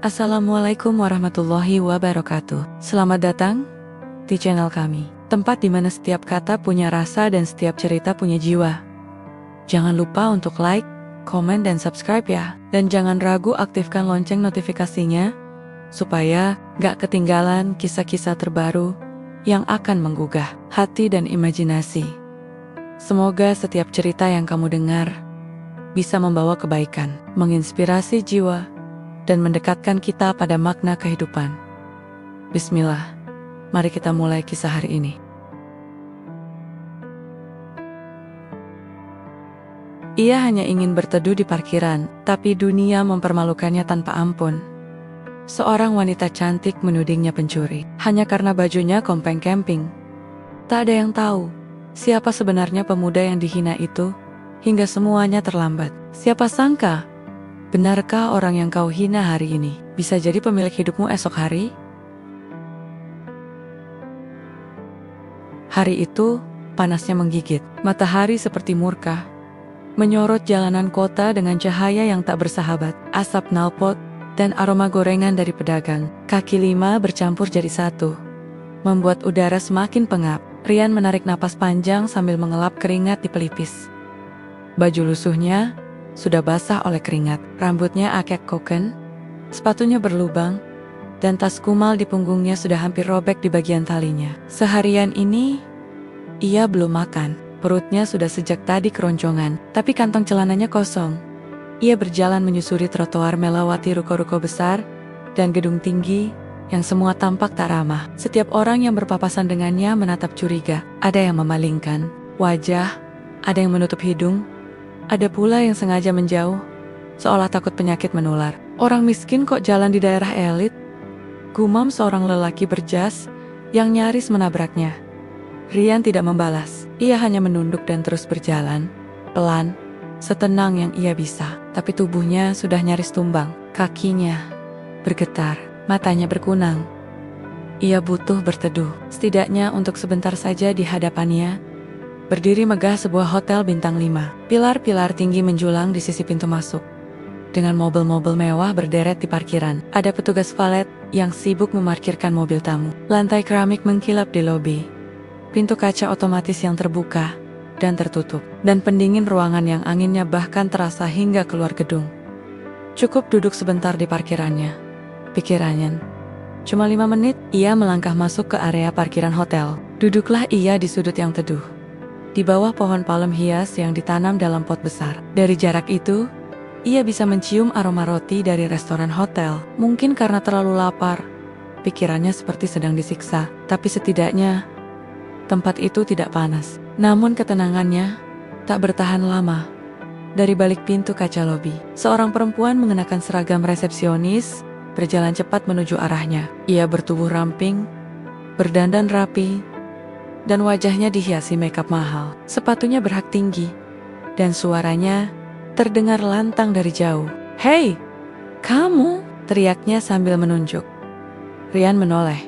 Assalamualaikum warahmatullahi wabarakatuh. Selamat datang di channel kami, tempat di mana setiap kata punya rasa dan setiap cerita punya jiwa. Jangan lupa untuk like, komen, dan subscribe ya. Dan jangan ragu aktifkan lonceng notifikasinya, supaya gak ketinggalan kisah-kisah terbaru yang akan menggugah hati dan imajinasi. Semoga setiap cerita yang kamu dengar bisa membawa kebaikan, menginspirasi jiwa, dan mendekatkan kita pada makna kehidupan. Bismillah, mari kita mulai kisah hari ini. Ia hanya ingin berteduh di parkiran, tapi dunia mempermalukannya tanpa ampun. Seorang wanita cantik menudingnya pencuri, hanya karena bajunya kompeng camping. Tak ada yang tahu siapa sebenarnya pemuda yang dihina itu, hingga semuanya terlambat. Siapa sangka, benarkah orang yang kau hina hari ini bisa jadi pemilik hidupmu esok hari? Hari itu, panasnya menggigit. Matahari seperti murka, menyorot jalanan kota dengan cahaya yang tak bersahabat. Asap knalpot dan aroma gorengan dari pedagang kaki lima bercampur jadi satu, membuat udara semakin pengap. Rian menarik napas panjang sambil mengelap keringat di pelipis. Baju lusuhnya sudah basah oleh keringat, rambutnya akek koken, sepatunya berlubang, dan tas kumal di punggungnya sudah hampir robek di bagian talinya. Seharian ini, ia belum makan. Perutnya sudah sejak tadi keroncongan, tapi kantong celananya kosong. Ia berjalan menyusuri trotoar melewati ruko-ruko besar dan gedung tinggi yang semua tampak tak ramah. Setiap orang yang berpapasan dengannya menatap curiga. Ada yang memalingkan wajah, ada yang menutup hidung, ada pula yang sengaja menjauh, seolah takut penyakit menular. Orang miskin kok jalan di daerah elit? Gumam seorang lelaki berjas yang nyaris menabraknya. Rian tidak membalas. Ia hanya menunduk dan terus berjalan, pelan, setenang yang ia bisa. Tapi tubuhnya sudah nyaris tumbang. Kakinya bergetar, matanya berkunang. Ia butuh berteduh, setidaknya untuk sebentar saja di hadapannya berdiri megah sebuah hotel bintang 5. Pilar-pilar tinggi menjulang di sisi pintu masuk. Dengan mobil-mobil mewah berderet di parkiran, ada petugas valet yang sibuk memarkirkan mobil tamu. Lantai keramik mengkilap di lobi. Pintu kaca otomatis yang terbuka dan tertutup. Dan pendingin ruangan yang anginnya bahkan terasa hingga keluar gedung. Cukup duduk sebentar di parkirannya, pikirannya. Cuma 5 menit, ia melangkah masuk ke area parkiran hotel. Duduklah ia di sudut yang teduh, di bawah pohon palem hias yang ditanam dalam pot besar. Dari jarak itu, ia bisa mencium aroma roti dari restoran hotel. Mungkin karena terlalu lapar, pikirannya seperti sedang disiksa. Tapi setidaknya, tempat itu tidak panas. Namun ketenangannya tak bertahan lama. Dari balik pintu kaca lobi, seorang perempuan mengenakan seragam resepsionis berjalan cepat menuju arahnya. Ia bertubuh ramping, berdandan rapi, dan wajahnya dihiasi makeup mahal. Sepatunya berhak tinggi, dan suaranya terdengar lantang dari jauh. "Hei, kamu!" teriaknya sambil menunjuk. Rian menoleh,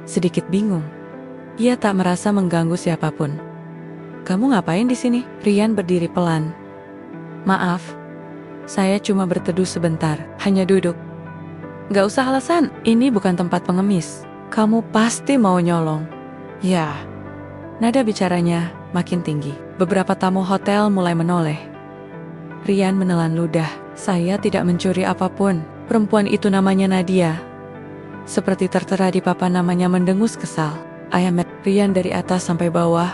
sedikit bingung. Ia tak merasa mengganggu siapapun. "Kamu ngapain di sini?" Rian berdiri pelan. "Maaf, saya cuma berteduh sebentar, hanya duduk." "Gak usah alasan, ini bukan tempat pengemis. Kamu pasti mau nyolong." "Ya." Nada bicaranya makin tinggi. Beberapa tamu hotel mulai menoleh. Rian menelan ludah. "Saya tidak mencuri apapun." Perempuan itu namanya Nadia. Seperti tertera di papan namanya mendengus kesal. Ayam Rian dari atas sampai bawah,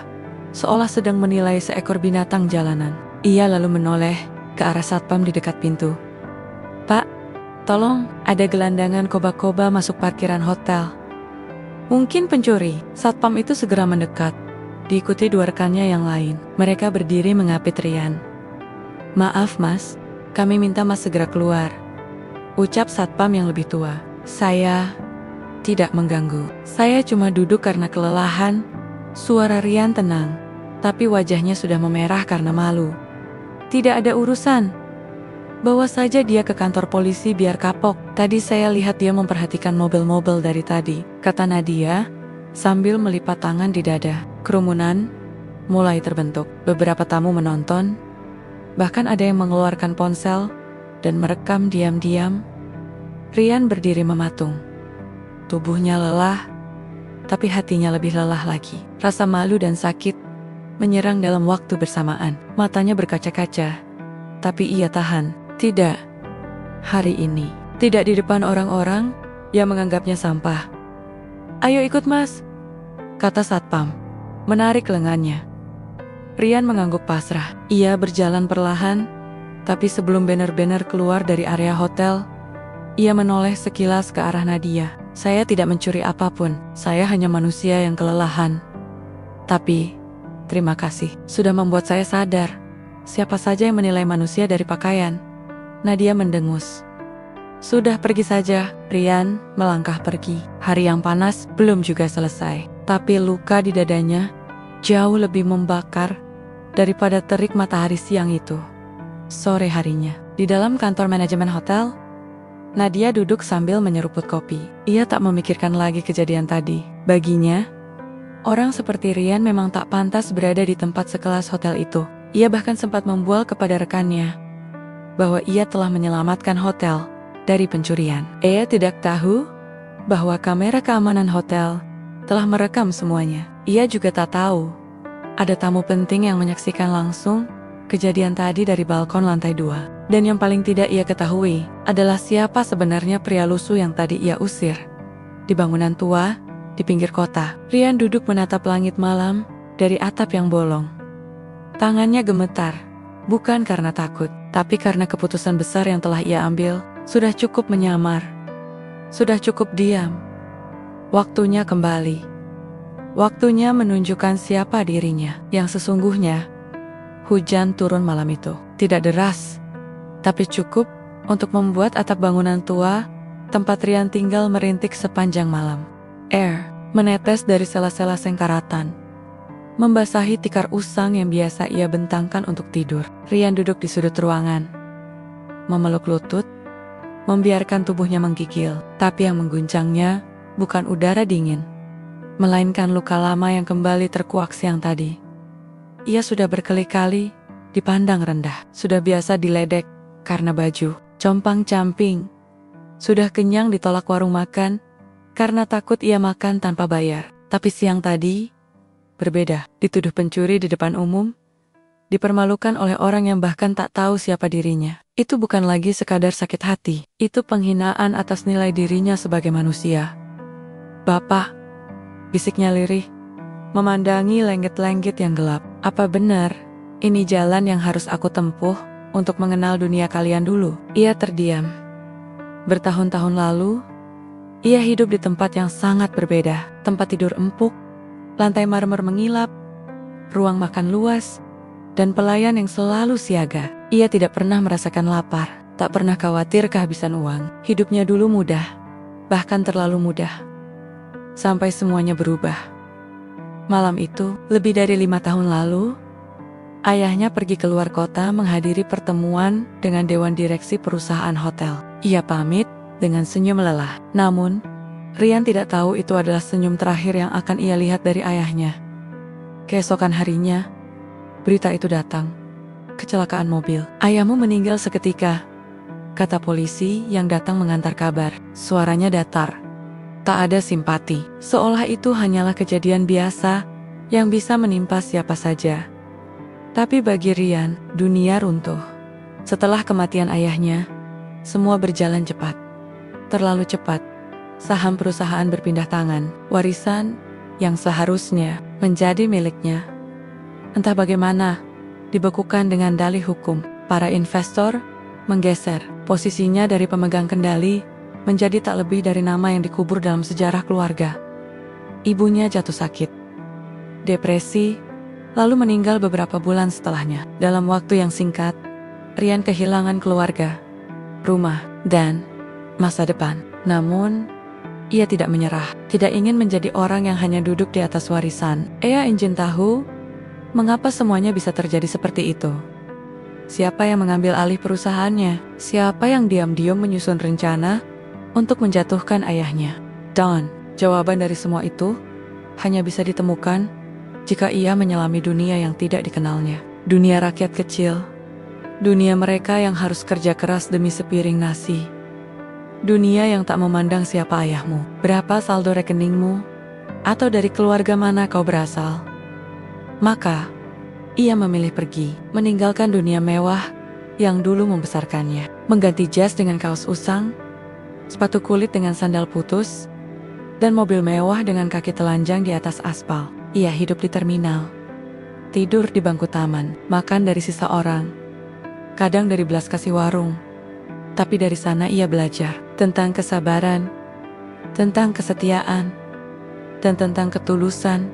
seolah sedang menilai seekor binatang jalanan. Ia lalu menoleh ke arah satpam di dekat pintu. "Pak, tolong, ada gelandangan koba-koba masuk parkiran hotel." "Mungkin pencuri." Satpam itu segera mendekat, diikuti 2 rekannya yang lain. Mereka berdiri mengapit Rian. "Maaf mas, kami minta mas segera keluar," ucap satpam yang lebih tua. "Saya tidak mengganggu. Saya cuma duduk karena kelelahan." Suara Rian tenang, tapi wajahnya sudah memerah karena malu. "Tidak ada urusan. Bawa saja dia ke kantor polisi biar kapok. Tadi saya lihat dia memperhatikan mobil-mobil dari tadi," kata Nadia sambil melipat tangan di dada. Kerumunan mulai terbentuk. Beberapa tamu menonton, bahkan ada yang mengeluarkan ponsel dan merekam diam-diam. Rian berdiri mematung. Tubuhnya lelah, tapi hatinya lebih lelah lagi. Rasa malu dan sakit menyerang dalam waktu bersamaan. Matanya berkaca-kaca, tapi ia tahan. Tidak, hari ini. Tidak di depan orang-orang yang menganggapnya sampah. "Ayo ikut mas," kata satpam, menarik lengannya. Rian mengangguk pasrah. Ia berjalan perlahan, tapi sebelum benar-benar keluar dari area hotel, ia menoleh sekilas ke arah Nadia. "Saya tidak mencuri apapun, saya hanya manusia yang kelelahan. Tapi, terima kasih, sudah membuat saya sadar. Siapa saja yang menilai manusia dari pakaian?" Nadia mendengus. "Sudah pergi saja." Rian melangkah pergi. Hari yang panas belum juga selesai, tapi luka di dadanya jauh lebih membakar daripada terik matahari siang itu. Sore harinya, di dalam kantor manajemen hotel, Nadia duduk sambil menyeruput kopi. Ia tak memikirkan lagi kejadian tadi. Baginya, orang seperti Rian memang tak pantas berada di tempat sekelas hotel itu. Ia bahkan sempat membual kepada rekannya bahwa ia telah menyelamatkan hotel dari pencurian. Ia tidak tahu bahwa kamera keamanan hotel telah merekam semuanya. Ia juga tak tahu ada tamu penting yang menyaksikan langsung kejadian tadi dari balkon lantai 2. Dan yang paling tidak ia ketahui adalah siapa sebenarnya pria lusuh yang tadi ia usir. Di bangunan tua, di pinggir kota, Rian duduk menatap langit malam dari atap yang bolong. Tangannya gemetar, bukan karena takut, tapi karena keputusan besar yang telah ia ambil sudah cukup menyamar. Sudah cukup diam. Waktunya kembali. Waktunya menunjukkan siapa dirinya yang sesungguhnya. Hujan turun malam itu. Tidak deras, tapi cukup untuk membuat atap bangunan tua tempat Rian tinggal merintik sepanjang malam. Air menetes dari sela-sela sengkaratan, membasahi tikar usang yang biasa ia bentangkan untuk tidur. Rian duduk di sudut ruangan, memeluk lutut, membiarkan tubuhnya menggigil. Tapi yang mengguncangnya bukan udara dingin, melainkan luka lama yang kembali terkuak siang tadi. Ia sudah berkali-kali dipandang rendah, sudah biasa diledek karena baju, compang-camping. Sudah kenyang ditolak warung makan karena takut ia makan tanpa bayar. Tapi siang tadi berbeda, dituduh pencuri di depan umum, dipermalukan oleh orang yang bahkan tak tahu siapa dirinya. Itu bukan lagi sekadar sakit hati, itu penghinaan atas nilai dirinya sebagai manusia. "Bapak," bisiknya lirih, memandangi lenggit-lenggit yang gelap. "Apa benar ini jalan yang harus aku tempuh untuk mengenal dunia kalian dulu?" Ia terdiam. Bertahun-tahun lalu, ia hidup di tempat yang sangat berbeda. Tempat tidur empuk, lantai marmer mengilap, ruang makan luas, dan pelayan yang selalu siaga. Ia tidak pernah merasakan lapar, tak pernah khawatir kehabisan uang. Hidupnya dulu mudah, bahkan terlalu mudah. Sampai semuanya berubah. Malam itu, lebih dari 5 tahun lalu, ayahnya pergi keluar kota menghadiri pertemuan dengan dewan direksi perusahaan hotel. Ia pamit dengan senyum lelah. Namun, Rian tidak tahu itu adalah senyum terakhir yang akan ia lihat dari ayahnya. Keesokan harinya, berita itu datang. Kecelakaan mobil. "Ayahmu meninggal seketika," kata polisi yang datang mengantar kabar. Suaranya datar. Tak ada simpati, seolah itu hanyalah kejadian biasa yang bisa menimpa siapa saja. Tapi bagi Rian, dunia runtuh. Setelah kematian ayahnya, semua berjalan cepat. Terlalu cepat. Saham perusahaan berpindah tangan. Warisan yang seharusnya menjadi miliknya, entah bagaimana, dibekukan dengan dalih hukum. Para investor menggeser posisinya dari pemegang kendali menjadi tak lebih dari nama yang dikubur dalam sejarah keluarga. Ibunya jatuh sakit, depresi, lalu meninggal beberapa bulan setelahnya. Dalam waktu yang singkat, Rian kehilangan keluarga, rumah, dan masa depan. Namun, ia tidak menyerah, tidak ingin menjadi orang yang hanya duduk di atas warisan. Ia ingin tahu mengapa semuanya bisa terjadi seperti itu. Siapa yang mengambil alih perusahaannya? Siapa yang diam-diam menyusun rencana untuk menjatuhkan ayahnya? Dan jawaban dari semua itu hanya bisa ditemukan jika ia menyelami dunia yang tidak dikenalnya. Dunia rakyat kecil, dunia mereka yang harus kerja keras demi sepiring nasi. Dunia yang tak memandang siapa ayahmu, berapa saldo rekeningmu, atau dari keluarga mana kau berasal. Maka, ia memilih pergi, meninggalkan dunia mewah yang dulu membesarkannya. Mengganti jas dengan kaos usang, sepatu kulit dengan sandal putus, dan mobil mewah dengan kaki telanjang di atas aspal. Ia hidup di terminal, tidur di bangku taman, makan dari sisa orang, kadang dari belas kasih warung. Tapi dari sana ia belajar tentang kesabaran, tentang kesetiaan, dan tentang ketulusan.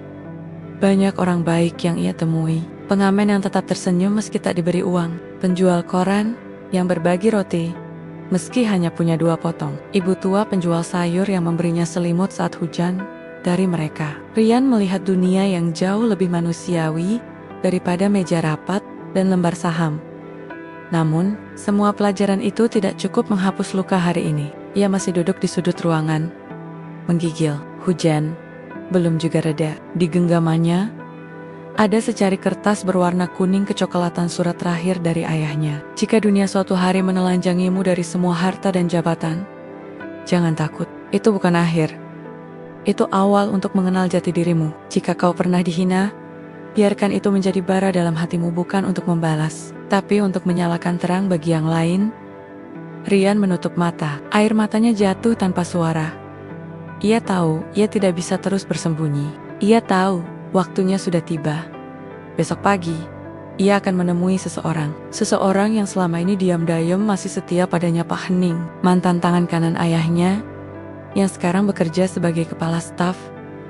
Banyak orang baik yang ia temui, pengamen yang tetap tersenyum meski tak diberi uang, penjual koran yang berbagi roti meski hanya punya 2 potong, ibu tua penjual sayur yang memberinya selimut saat hujan dari mereka. Rian melihat dunia yang jauh lebih manusiawi daripada meja rapat dan lembar saham. Namun, semua pelajaran itu tidak cukup menghapus luka hari ini. Ia masih duduk di sudut ruangan, menggigil. Hujan belum juga reda. Di genggamannya, ada secari kertas berwarna kuning kecoklatan surat terakhir dari ayahnya. Jika dunia suatu hari menelanjangimu dari semua harta dan jabatan, jangan takut. Itu bukan akhir. Itu awal untuk mengenal jati dirimu. Jika kau pernah dihina, biarkan itu menjadi bara dalam hatimu, bukan untuk membalas, tapi untuk menyalakan terang bagi yang lain. Rian menutup mata. Air matanya jatuh tanpa suara. Ia tahu ia tidak bisa terus bersembunyi. Ia tahu waktunya sudah tiba. Besok pagi, ia akan menemui seseorang. Seseorang yang selama ini diam-diam masih setia padanya, Pak Hening, mantan tangan kanan ayahnya, yang sekarang bekerja sebagai kepala staf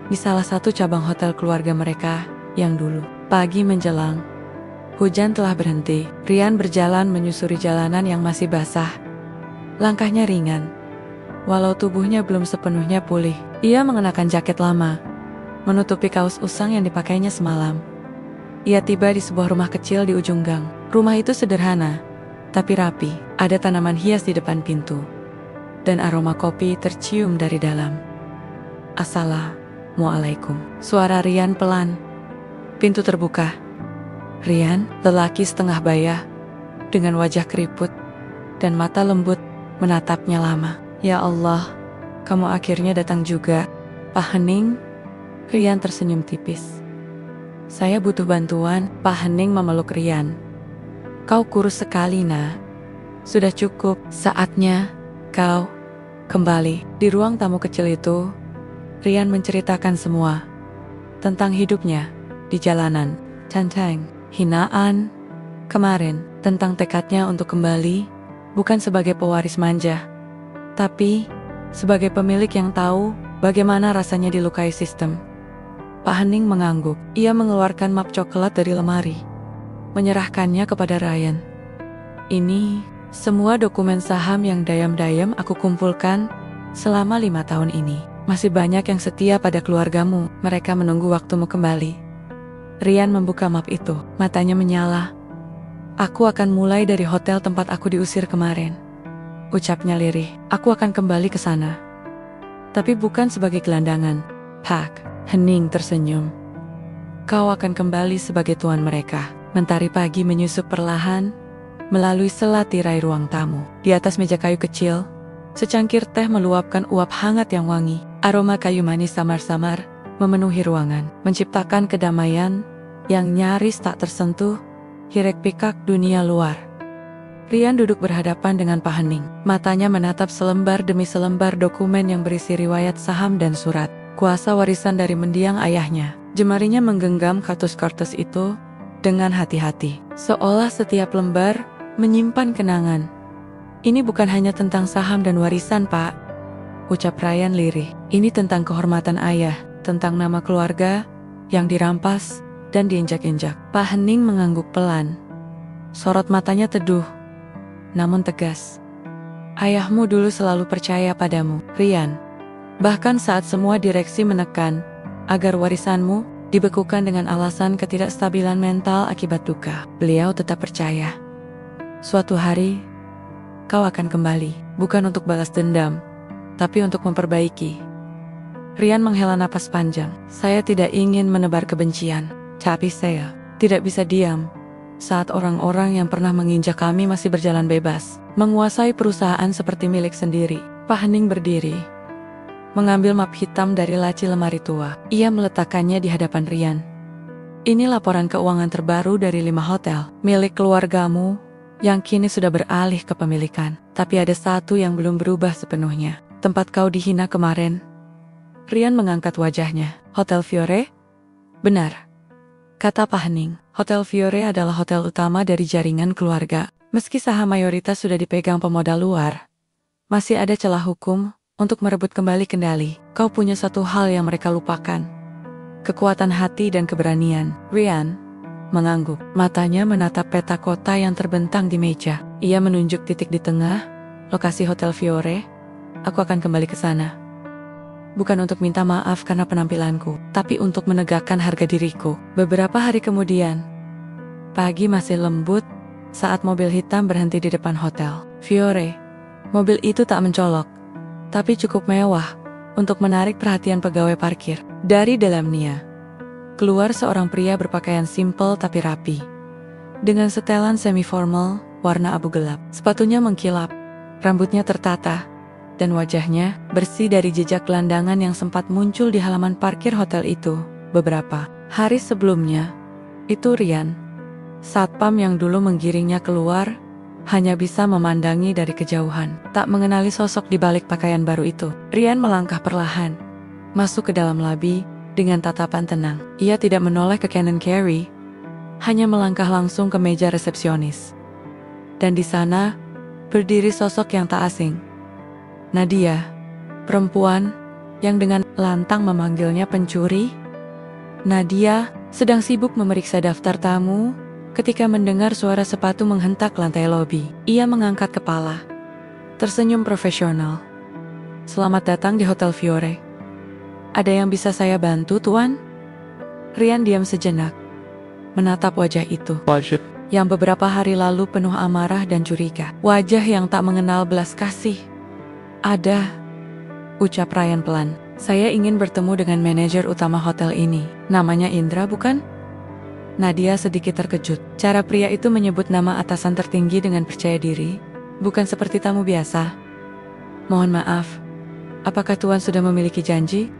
di salah satu cabang hotel keluarga mereka yang dulu. Pagi menjelang, hujan telah berhenti. Rian berjalan menyusuri jalanan yang masih basah. Langkahnya ringan, walau tubuhnya belum sepenuhnya pulih. Ia mengenakan jaket lama, menutupi kaos usang yang dipakainya semalam. Ia tiba di sebuah rumah kecil di ujung gang. Rumah itu sederhana, tapi rapi. Ada tanaman hias di depan pintu, dan aroma kopi tercium dari dalam. Assalamualaikum. Suara Rian pelan. Pintu terbuka. Rian, lelaki setengah baya, dengan wajah keriput dan mata lembut, menatapnya lama. Ya Allah, kamu akhirnya datang juga, Pak Hening. Rian tersenyum tipis. Saya butuh bantuan. Pak Hening memeluk Rian. Kau kurus sekali, nak. Sudah cukup, saatnya kau kembali. Di ruang tamu kecil itu, Rian menceritakan semua tentang hidupnya di jalanan, tentang hinaan kemarin, tentang tekadnya untuk kembali, bukan sebagai pewaris manja, tapi sebagai pemilik yang tahu bagaimana rasanya dilukai sistem. Pak Hening mengangguk. Ia mengeluarkan map coklat dari lemari, menyerahkannya kepada Rian. Ini semua dokumen saham yang diam-diam aku kumpulkan selama 5 tahun ini. Masih banyak yang setia pada keluargamu. Mereka menunggu waktumu kembali. Rian membuka map itu. Matanya menyala. Aku akan mulai dari hotel tempat aku diusir kemarin, ucapnya lirih. Aku akan kembali ke sana, tapi bukan sebagai gelandangan, Pak. Hening tersenyum. Kau akan kembali sebagai tuan mereka. Mentari pagi menyusup perlahan melalui sela tirai ruang tamu. Di atas meja kayu kecil, secangkir teh meluapkan uap hangat yang wangi. Aroma kayu manis samar-samar memenuhi ruangan, menciptakan kedamaian yang nyaris tak tersentuh hirek-pikuk dunia luar. Rian duduk berhadapan dengan Pak Hening. Matanya menatap selembar demi selembar dokumen yang berisi riwayat saham dan surat kuasa warisan dari mendiang ayahnya. Jemarinya menggenggam kertas-kertas itu dengan hati-hati, seolah setiap lembar menyimpan kenangan. Ini bukan hanya tentang saham dan warisan, Pak, ucap Rian lirih. Ini tentang kehormatan ayah, tentang nama keluarga yang dirampas dan diinjak-injak. Pak Hening mengangguk pelan. Sorot matanya teduh, namun tegas. Ayahmu dulu selalu percaya padamu, Rian. Bahkan saat semua direksi menekan agar warisanmu dibekukan dengan alasan ketidakstabilan mental akibat duka, beliau tetap percaya. Suatu hari, kau akan kembali, bukan untuk balas dendam, tapi untuk memperbaiki. Rian menghela napas panjang. Saya tidak ingin menebar kebencian, tapi saya tidak bisa diam saat orang-orang yang pernah menginjak kami masih berjalan bebas, menguasai perusahaan seperti milik sendiri. Pak Hening berdiri, mengambil map hitam dari laci lemari tua. Ia meletakkannya di hadapan Rian. Ini laporan keuangan terbaru dari 5 hotel milik keluargamu yang kini sudah beralih ke pemilikan. Tapi ada satu yang belum berubah sepenuhnya. Tempat kau dihina kemarin. Rian mengangkat wajahnya. Hotel Fiore? Benar, kata Pak Hening. Hotel Fiore adalah hotel utama dari jaringan keluarga. Meski saham mayoritas sudah dipegang pemodal luar, masih ada celah hukum untuk merebut kembali kendali. Kau punya satu hal yang mereka lupakan. Kekuatan hati dan keberanian. Rian mengangguk. Matanya menatap peta kota yang terbentang di meja. Ia menunjuk titik di tengah, lokasi Hotel Fiore. Aku akan kembali ke sana. Bukan untuk minta maaf karena penampilanku, tapi untuk menegakkan harga diriku. Beberapa hari kemudian, pagi masih lembut saat mobil hitam berhenti di depan Hotel Fiore. Mobil itu tak mencolok, tapi cukup mewah untuk menarik perhatian pegawai parkir. Dari dalamnya, keluar seorang pria berpakaian simpel tapi rapi, dengan setelan semi-formal warna abu gelap. Sepatunya mengkilap, rambutnya tertata, dan wajahnya bersih dari jejak gelandangan yang sempat muncul di halaman parkir hotel itu beberapa hari sebelumnya. Itu Rian. Satpam yang dulu menggiringnya keluar hanya bisa memandangi dari kejauhan, tak mengenali sosok di balik pakaian baru itu. Rian melangkah perlahan, masuk ke dalam labi dengan tatapan tenang. Ia tidak menoleh ke kanan Carrie, hanya melangkah langsung ke meja resepsionis. Dan di sana, berdiri sosok yang tak asing. Nadia, perempuan yang dengan lantang memanggilnya pencuri. Nadia sedang sibuk memeriksa daftar tamu ketika mendengar suara sepatu menghentak lantai lobi. Ia mengangkat kepala, tersenyum profesional. Selamat datang di Hotel Fiore. Ada yang bisa saya bantu, Tuan? Rian diam sejenak, menatap wajah itu, yang beberapa hari lalu penuh amarah dan curiga. Wajah yang tak mengenal belas kasih. Ada, ucap Ryan pelan. Saya ingin bertemu dengan manajer utama hotel ini. Namanya Indra, bukan? Nadia sedikit terkejut. Cara pria itu menyebut nama atasan tertinggi dengan percaya diri, bukan seperti tamu biasa. Mohon maaf, apakah Tuan sudah memiliki janji?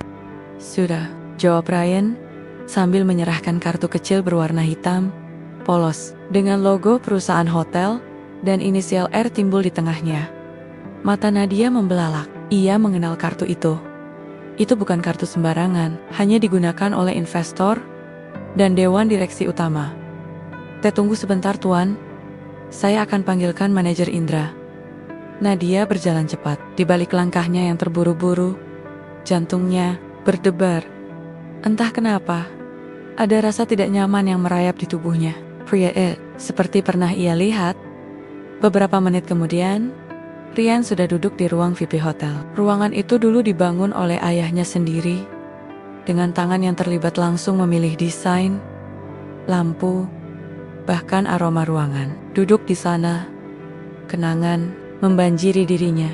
Sudah, jawab Ryan, sambil menyerahkan kartu kecil berwarna hitam, polos, dengan logo perusahaan hotel, dan inisial R timbul di tengahnya. Mata Nadia membelalak. Ia mengenal kartu itu. Itu bukan kartu sembarangan, hanya digunakan oleh investor dan dewan direksi utama. Tunggu sebentar, Tuan. Saya akan panggilkan manajer Indra. Nadia berjalan cepat. Di balik langkahnya yang terburu-buru, jantungnya berdebar. Entah kenapa, ada rasa tidak nyaman yang merayap di tubuhnya. Pria seperti pernah ia lihat. Beberapa menit kemudian, Rian sudah duduk di ruang VIP hotel. Ruangan itu dulu dibangun oleh ayahnya sendiri, dengan tangan yang terlibat langsung memilih desain, lampu, bahkan aroma ruangan. Duduk di sana, kenangan membanjiri dirinya.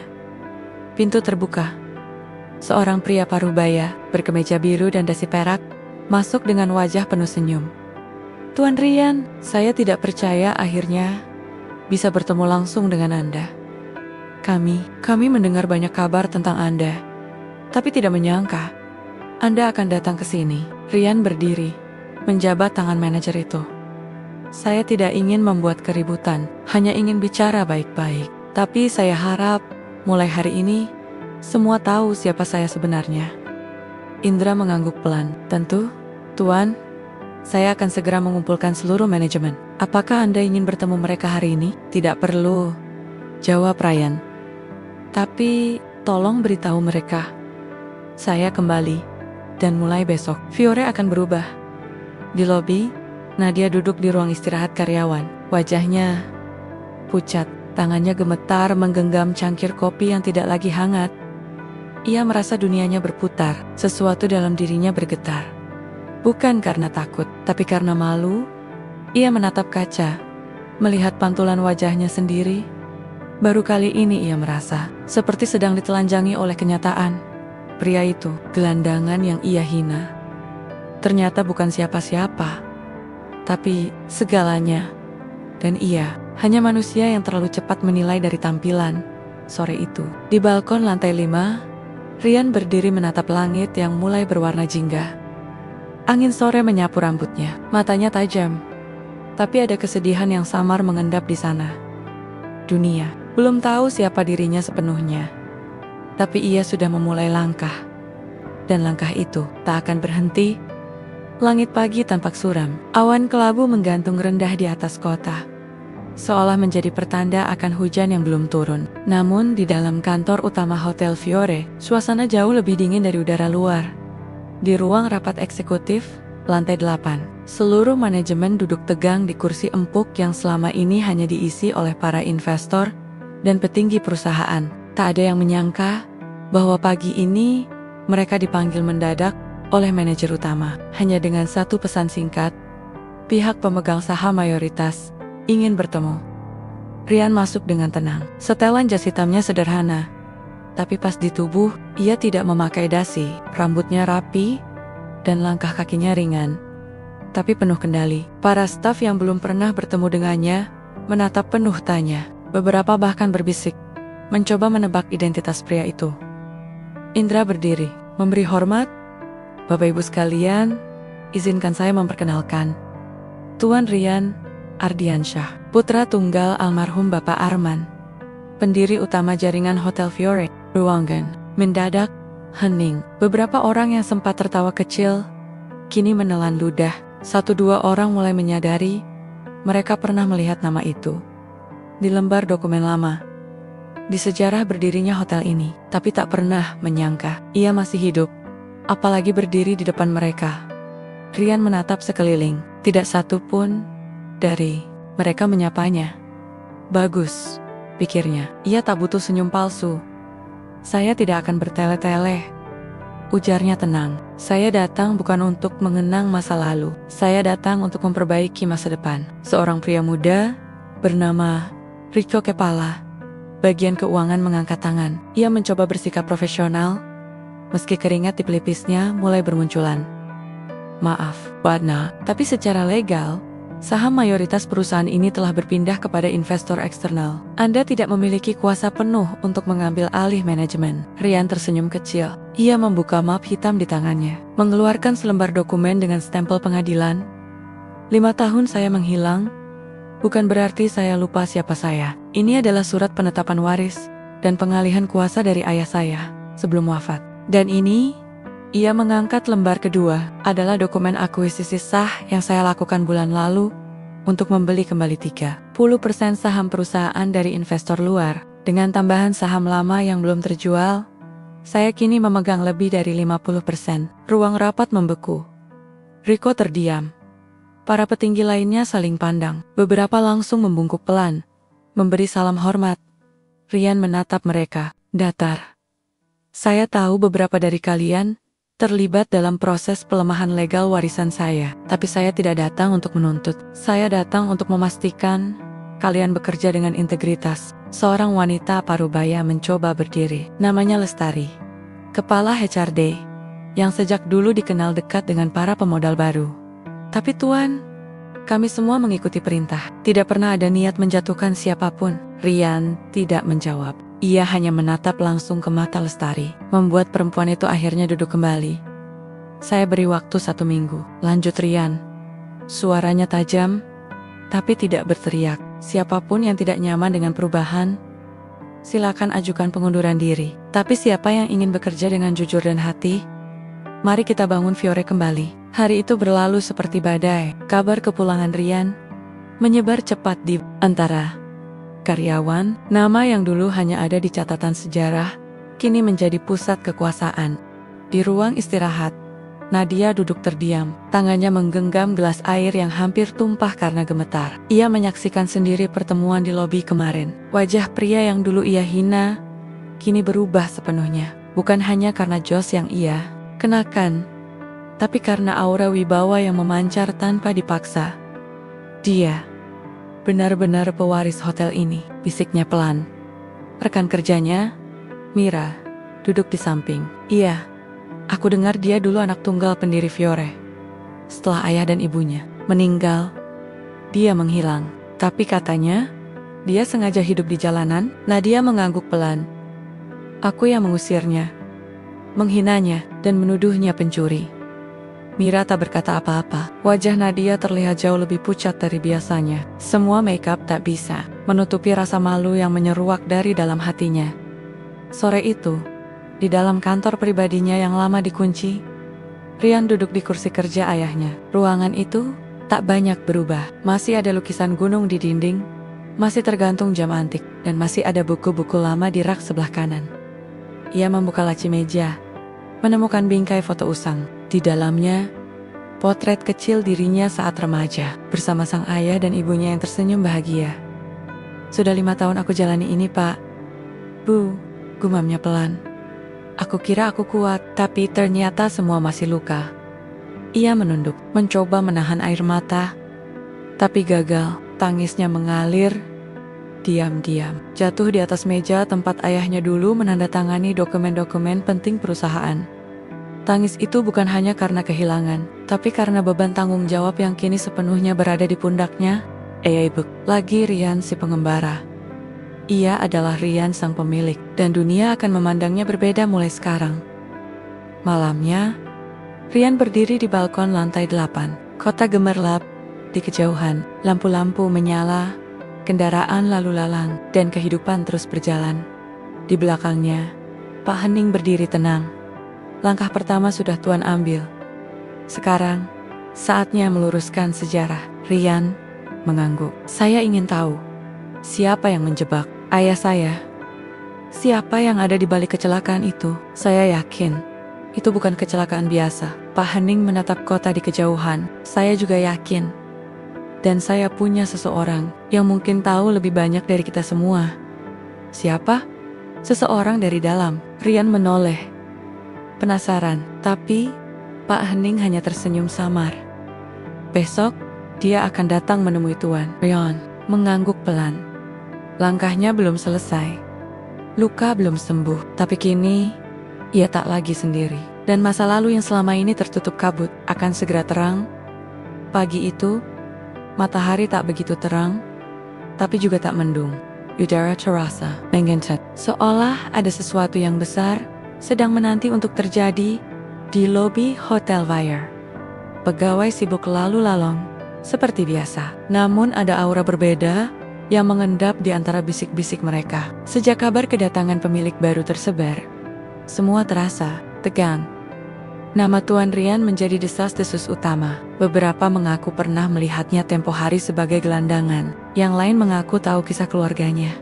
Pintu terbuka. Seorang pria parubaya, berkemeja biru dan dasi perak, masuk dengan wajah penuh senyum. Tuan Rian, saya tidak percaya akhirnya bisa bertemu langsung dengan Anda. Kami mendengar banyak kabar tentang Anda, tapi tidak menyangka Anda akan datang ke sini. Rian berdiri, menjabat tangan manajer itu. Saya tidak ingin membuat keributan, hanya ingin bicara baik-baik. Tapi saya harap, mulai hari ini, semua tahu siapa saya sebenarnya. Indra mengangguk pelan. Tentu, Tuan, saya akan segera mengumpulkan seluruh manajemen. Apakah Anda ingin bertemu mereka hari ini? Tidak perlu, jawab Ryan. Tapi, tolong beritahu mereka. Saya kembali, dan mulai besok, Fiore akan berubah. Di lobi, Nadia duduk di ruang istirahat karyawan. Wajahnya pucat, tangannya gemetar menggenggam cangkir kopi yang tidak lagi hangat. Ia merasa dunianya berputar, sesuatu dalam dirinya bergetar. Bukan karena takut, tapi karena malu. Ia menatap kaca, melihat pantulan wajahnya sendiri. Baru kali ini ia merasa seperti sedang ditelanjangi oleh kenyataan. Pria itu, gelandangan yang ia hina, ternyata bukan siapa-siapa, tapi segalanya. Dan ia hanya manusia yang terlalu cepat menilai dari tampilan, sore itu. Di balkon lantai 5, Rian berdiri menatap langit yang mulai berwarna jingga. Angin sore menyapu rambutnya, matanya tajam. Tapi ada kesedihan yang samar mengendap di sana. Dunia belum tahu siapa dirinya sepenuhnya. Tapi ia sudah memulai langkah. Dan langkah itu tak akan berhenti. Langit pagi tampak suram. Awan kelabu menggantung rendah di atas kota, seolah menjadi pertanda akan hujan yang belum turun. Namun di dalam kantor utama Hotel Fiore, suasana jauh lebih dingin dari udara luar. Di ruang rapat eksekutif, lantai 8, seluruh manajemen duduk tegang di kursi empuk yang selama ini hanya diisi oleh para investor dan petinggi perusahaan. Tak ada yang menyangka bahwa pagi ini mereka dipanggil mendadak oleh manajer utama. Hanya dengan satu pesan singkat, pihak pemegang saham mayoritas ingin bertemu. Rian masuk dengan tenang. Setelan jas hitamnya sederhana, tapi pas di tubuh, ia tidak memakai dasi. Rambutnya rapi dan langkah kakinya ringan, tapi penuh kendali. Para staf yang belum pernah bertemu dengannya menatap penuh tanya. Beberapa bahkan berbisik, mencoba menebak identitas pria itu. Indra berdiri, memberi hormat. Bapak Ibu sekalian, izinkan saya memperkenalkan Tuan Rian Ardiansyah, putra tunggal almarhum Bapak Arman, pendiri utama jaringan Hotel Fiore. Ruangan mendadak hening. Beberapa orang yang sempat tertawa kecil kini menelan ludah. 1-2 orang mulai menyadari mereka pernah melihat nama itu di lembar dokumen lama, di sejarah berdirinya hotel ini. Tapi tak pernah menyangka ia masih hidup, apalagi berdiri di depan mereka. Rian menatap sekeliling. Tidak satu pun dari mereka menyapanya. Bagus, pikirnya. Ia tak butuh senyum palsu. Saya tidak akan bertele-tele, ujarnya tenang. Saya datang bukan untuk mengenang masa lalu. Saya datang untuk memperbaiki masa depan. Seorang pria muda bernama Rico Kepala, bagian keuangan, mengangkat tangan. Ia mencoba bersikap profesional, meski keringat di pelipisnya mulai bermunculan. Maaf, Wadna, tapi secara legal, saham mayoritas perusahaan ini telah berpindah kepada investor eksternal. Anda tidak memiliki kuasa penuh untuk mengambil alih manajemen. Rian tersenyum kecil. Ia membuka map hitam di tangannya, mengeluarkan selembar dokumen dengan stempel pengadilan. 5 tahun saya menghilang, bukan berarti saya lupa siapa saya. Ini adalah surat penetapan waris dan pengalihan kuasa dari ayah saya sebelum wafat. Dan ini, ia mengangkat lembar kedua, adalah dokumen akuisisi sah yang saya lakukan bulan lalu untuk membeli kembali 30% saham perusahaan dari investor luar. Dengan tambahan saham lama yang belum terjual, saya kini memegang lebih dari 50%. Ruang rapat membeku. Rico terdiam. Para petinggi lainnya saling pandang. Beberapa langsung membungkuk pelan, memberi salam hormat. Rian menatap mereka, datar. Saya tahu beberapa dari kalian terlibat dalam proses pelemahan legal warisan saya, tapi saya tidak datang untuk menuntut. Saya datang untuk memastikan kalian bekerja dengan integritas. Seorang wanita parubaya mencoba berdiri. Namanya Lestari, kepala HRD, yang sejak dulu dikenal dekat dengan para pemodal baru. Tapi Tuan, kami semua mengikuti perintah. Tidak pernah ada niat menjatuhkan siapapun. Rian tidak menjawab. Ia hanya menatap langsung ke mata Lestari, membuat perempuan itu akhirnya duduk kembali. Saya beri waktu 1 minggu, lanjut Rian. Suaranya tajam, tapi tidak berteriak. Siapapun yang tidak nyaman dengan perubahan, silakan ajukan pengunduran diri. Tapi siapa yang ingin bekerja dengan jujur dan hati, mari kita bangun Fiore kembali. Hari itu berlalu seperti badai. Kabar kepulangan Rian menyebar cepat di antara karyawan. Nama yang dulu hanya ada di catatan sejarah, kini menjadi pusat kekuasaan. Di ruang istirahat, Nadia duduk terdiam. Tangannya menggenggam gelas air yang hampir tumpah karena gemetar. Ia menyaksikan sendiri pertemuan di lobi kemarin. Wajah pria yang dulu ia hina, kini berubah sepenuhnya. Bukan hanya karena jos yang ia kenakan, tapi karena aura wibawa yang memancar tanpa dipaksa. Dia benar-benar pewaris hotel ini, bisiknya pelan. Rekan kerjanya, Mira, duduk di samping. Iya, aku dengar dia dulu anak tunggal pendiri Fiore. Setelah ayah dan ibunya meninggal, dia menghilang. Tapi katanya, Dia sengaja hidup di jalanan. Nadia mengangguk pelan. Aku yang mengusirnya, menghinanya, dan menuduhnya pencuri. Mira tak berkata apa-apa. Wajah Nadia terlihat jauh lebih pucat dari biasanya. Semua makeup tak bisa menutupi rasa malu yang menyeruak dari dalam hatinya. Sore itu, di dalam kantor pribadinya yang lama dikunci, Rian duduk di kursi kerja ayahnya. Ruangan itu tak banyak berubah. Masih ada lukisan gunung di dinding, masih tergantung jam antik, dan masih ada buku-buku lama di rak sebelah kanan. Ia membuka laci meja, menemukan bingkai foto usang. Di dalamnya, potret kecil dirinya saat remaja, bersama sang ayah dan ibunya yang tersenyum bahagia. Sudah 5 tahun aku jalani ini, Pak. Bu, gumamnya pelan. Aku kira aku kuat, tapi ternyata semua masih luka. Ia menunduk, mencoba menahan air mata, tapi gagal. Tangisnya mengalir, diam-diam jatuh di atas meja tempat ayahnya dulu menandatangani dokumen-dokumen penting perusahaan. Tangis itu bukan hanya karena kehilangan, tapi karena beban tanggung jawab yang kini sepenuhnya berada di pundaknya. Lagi Rian si pengembara. Ia adalah Rian sang pemilik, dan dunia akan memandangnya berbeda mulai sekarang. Malamnya, Rian berdiri di balkon lantai 8. Kota gemerlap di kejauhan, lampu-lampu menyala, kendaraan lalu lalang, dan kehidupan terus berjalan. Di belakangnya, Pak Hening berdiri tenang. Langkah pertama sudah Tuan ambil. Sekarang, saatnya meluruskan sejarah. Rian mengangguk. Saya ingin tahu, siapa yang menjebak ayah saya? Siapa yang ada di balik kecelakaan itu? Saya yakin, itu bukan kecelakaan biasa. Pak Hening menatap kota di kejauhan. Saya juga yakin. Dan saya punya seseorang yang mungkin tahu lebih banyak dari kita semua. Siapa? Seseorang dari dalam. Rian menoleh. Penasaran, tapi Pak Hening hanya tersenyum samar. Besok, dia akan datang menemui Tuan. Rian mengangguk pelan. Langkahnya belum selesai. Luka belum sembuh, tapi kini ia tak lagi sendiri. Dan masa lalu yang selama ini tertutup kabut akan segera terang. Pagi itu, matahari tak begitu terang, tapi juga tak mendung. Udara terasa mengentet, seolah ada sesuatu yang besar sedang menanti untuk terjadi di lobi Hotel Fire. Pegawai sibuk lalu lalong, seperti biasa. Namun ada aura berbeda yang mengendap di antara bisik-bisik mereka. Sejak kabar kedatangan pemilik baru tersebar, semua terasa tegang. Nama Tuan Rian menjadi desas-desus utama. Beberapa mengaku pernah melihatnya tempo hari sebagai gelandangan. Yang lain mengaku tahu kisah keluarganya.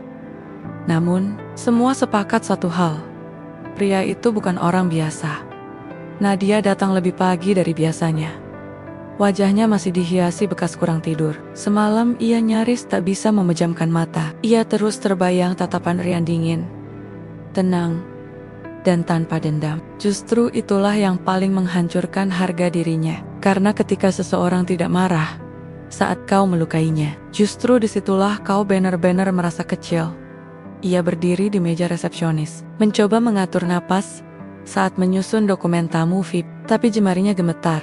Namun, semua sepakat satu hal. Pria itu bukan orang biasa. Nadia datang lebih pagi dari biasanya. Wajahnya masih dihiasi bekas kurang tidur. Semalam ia nyaris tak bisa memejamkan mata. Ia terus terbayang tatapan Rian dingin, tenang, dan tanpa dendam. Justru itulah yang paling menghancurkan harga dirinya. Karena ketika seseorang tidak marah saat kau melukainya, justru disitulah kau benar-benar merasa kecil. Ia berdiri di meja resepsionis, mencoba mengatur napas saat menyusun dokumen tamu VIP, tapi jemarinya gemetar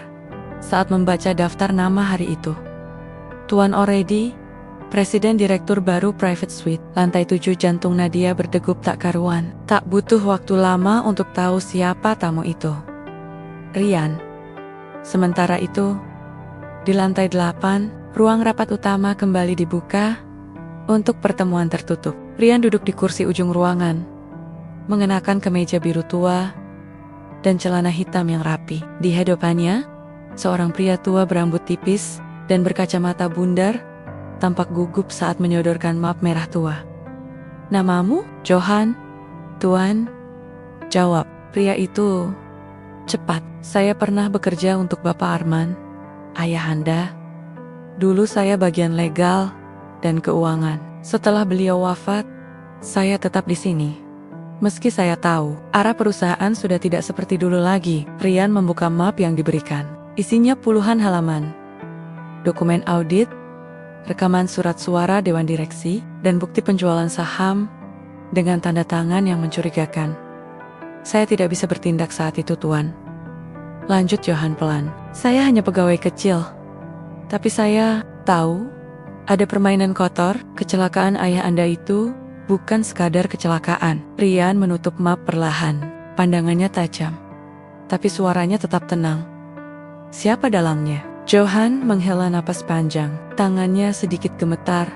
saat membaca daftar nama hari itu. Tuan O'Reilly, Presiden Direktur baru Private Suite. Lantai 7. Jantung Nadia berdegup tak karuan. Tak butuh waktu lama untuk tahu siapa tamu itu. Rian. Sementara itu, di lantai 8, ruang rapat utama kembali dibuka untuk pertemuan tertutup. Rian duduk di kursi ujung ruangan, mengenakan kemeja biru tua dan celana hitam yang rapi. Di hadapannya, seorang pria tua berambut tipis dan berkacamata bundar tampak gugup saat menyodorkan map merah tua. Namamu? Johan? Tuan? Jawab pria itu cepat. Saya pernah bekerja untuk Bapak Arman, ayah Anda. Dulu saya bagian legal dan keuangan. Setelah beliau wafat, saya tetap di sini. Meski saya tahu, arah perusahaan sudah tidak seperti dulu lagi. Rian membuka map yang diberikan. Isinya puluhan halaman. Dokumen audit, rekaman surat suara Dewan Direksi, dan bukti penjualan saham dengan tanda tangan yang mencurigakan. Saya tidak bisa bertindak saat itu, Tuan. Lanjut Johan pelan. Saya hanya pegawai kecil. Tapi saya tahu Ada permainan kotor, kecelakaan ayah Anda itu bukan sekadar kecelakaan. Rian menutup map perlahan, pandangannya tajam. Tapi suaranya tetap tenang. Siapa dalamnya? Johan menghela napas panjang, tangannya sedikit gemetar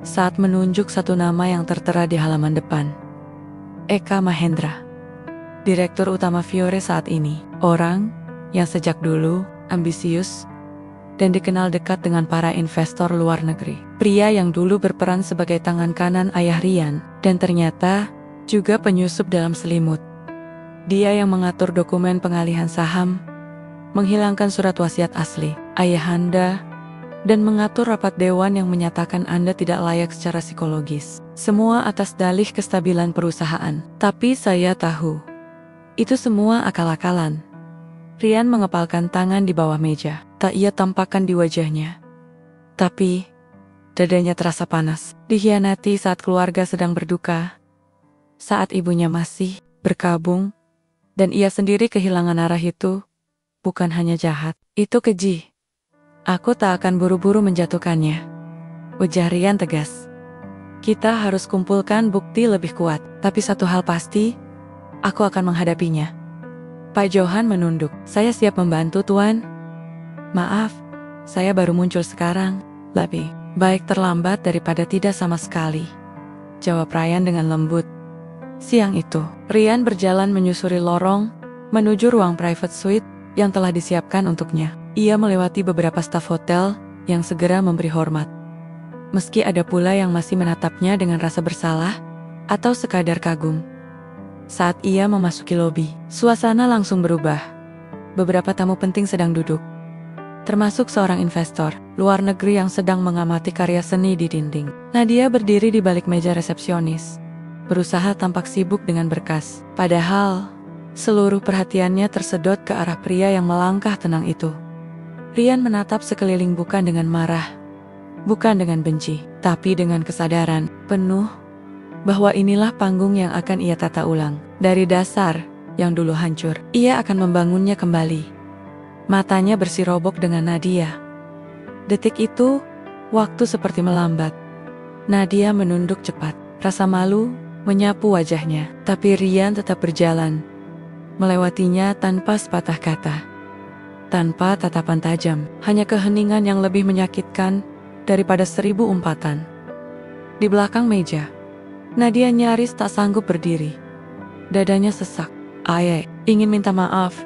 saat menunjuk satu nama yang tertera di halaman depan. Eka Mahendra, Direktur Utama Fiore saat ini. Orang yang sejak dulu ambisius dan dikenal dekat dengan para investor luar negeri. Pria yang dulu berperan sebagai tangan kanan ayah Rian dan ternyata juga penyusup dalam selimut. Dia yang mengatur dokumen pengalihan saham, menghilangkan surat wasiat asli ayahanda, dan mengatur rapat dewan yang menyatakan Anda tidak layak secara psikologis. Semua atas dalih kestabilan perusahaan. Tapi saya tahu, itu semua akal-akalan. Rian mengepalkan tangan di bawah meja. Tak ia tampakkan di wajahnya. Tapi, dadanya terasa panas. Dikhianati saat keluarga sedang berduka. Saat ibunya masih berkabung. Dan ia sendiri kehilangan arah itu. Bukan hanya jahat, itu keji. Aku tak akan buru-buru menjatuhkannya. Ujar Rian tegas. Kita harus kumpulkan bukti lebih kuat. Tapi satu hal pasti, aku akan menghadapinya. Pak Johan menunduk. Saya siap membantu, Tuan. Maaf, saya baru muncul sekarang. Lebih baik terlambat daripada tidak sama sekali, jawab Ryan dengan lembut. Siang itu, Rian berjalan menyusuri lorong, menuju ruang private suite yang telah disiapkan untuknya. Ia melewati beberapa staf hotel yang segera memberi hormat. Meski ada pula yang masih menatapnya dengan rasa bersalah, atau sekadar kagum. Saat ia memasuki lobi, suasana langsung berubah. Beberapa tamu penting sedang duduk. Termasuk seorang investor luar negeri yang sedang mengamati karya seni di dinding. Nadia berdiri di balik meja resepsionis, berusaha tampak sibuk dengan berkas. Padahal, seluruh perhatiannya tersedot ke arah pria yang melangkah tenang itu. Rian menatap sekeliling bukan dengan marah, bukan dengan benci, tapi dengan kesadaran penuh bahwa inilah panggung yang akan ia tata ulang. Dari dasar yang dulu hancur, ia akan membangunnya kembali. Matanya bersirobok dengan Nadia. Detik itu, waktu seperti melambat. Nadia menunduk cepat. Rasa malu menyapu wajahnya. Tapi Rian tetap berjalan, melewatinya tanpa sepatah kata. Tanpa tatapan tajam, hanya keheningan yang lebih menyakitkan daripada 1000 umpatan. Di belakang meja, Nadia nyaris tak sanggup berdiri. Dadanya sesak. Aye, ingin minta maaf.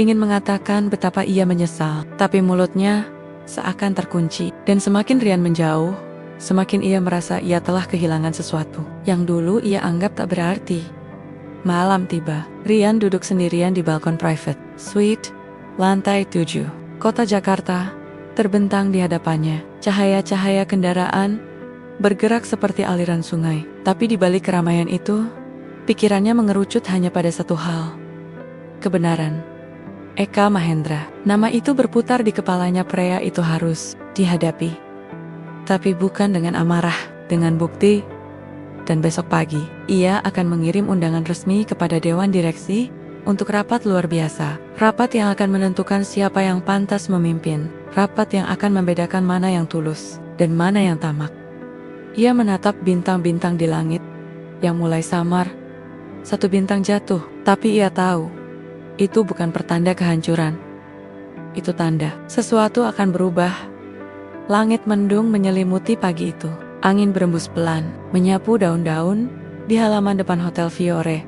Ingin mengatakan betapa ia menyesal, tapi mulutnya seakan terkunci. Dan semakin Rian menjauh, semakin ia merasa ia telah kehilangan sesuatu yang dulu ia anggap tak berarti. Malam tiba, Rian duduk sendirian di balkon private suite, lantai 7. Kota Jakarta terbentang di hadapannya. Cahaya-cahaya kendaraan bergerak seperti aliran sungai. Tapi di balik keramaian itu, pikirannya mengerucut hanya pada satu hal. Kebenaran. Eka Mahendra. Nama itu berputar di kepalanya. Pria itu harus dihadapi. Tapi bukan dengan amarah, dengan bukti. Dan besok pagi, ia akan mengirim undangan resmi kepada Dewan Direksi untuk rapat luar biasa. Rapat yang akan menentukan siapa yang pantas memimpin. Rapat yang akan membedakan mana yang tulus dan mana yang tamak. Ia menatap bintang-bintang di langit yang mulai samar. Satu bintang jatuh, tapi ia tahu itu bukan pertanda kehancuran. Itu tanda sesuatu akan berubah. Langit mendung menyelimuti pagi itu. Angin berembus pelan, menyapu daun-daun di halaman depan Hotel Fiore.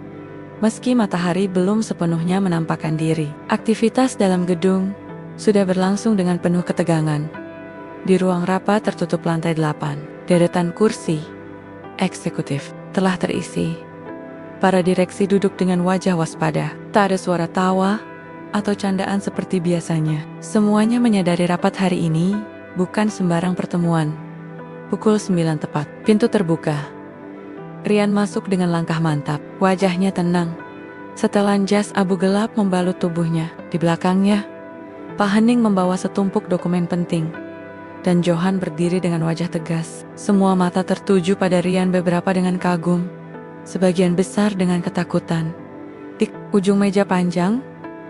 Meski matahari belum sepenuhnya menampakkan diri, aktivitas dalam gedung sudah berlangsung dengan penuh ketegangan. Di ruang rapat tertutup lantai 8, deretan kursi eksekutif telah terisi. Para direksi duduk dengan wajah waspada. Tak ada suara tawa atau candaan seperti biasanya. Semuanya menyadari rapat hari ini bukan sembarang pertemuan. Pukul 9 tepat, pintu terbuka. Rian masuk dengan langkah mantap. Wajahnya tenang. Setelan jas abu gelap membalut tubuhnya. Di belakangnya, Pak Hening membawa setumpuk dokumen penting. Dan Johan berdiri dengan wajah tegas. Semua mata tertuju pada Rian, beberapa dengan kagum, sebagian besar dengan ketakutan. Di ujung meja panjang,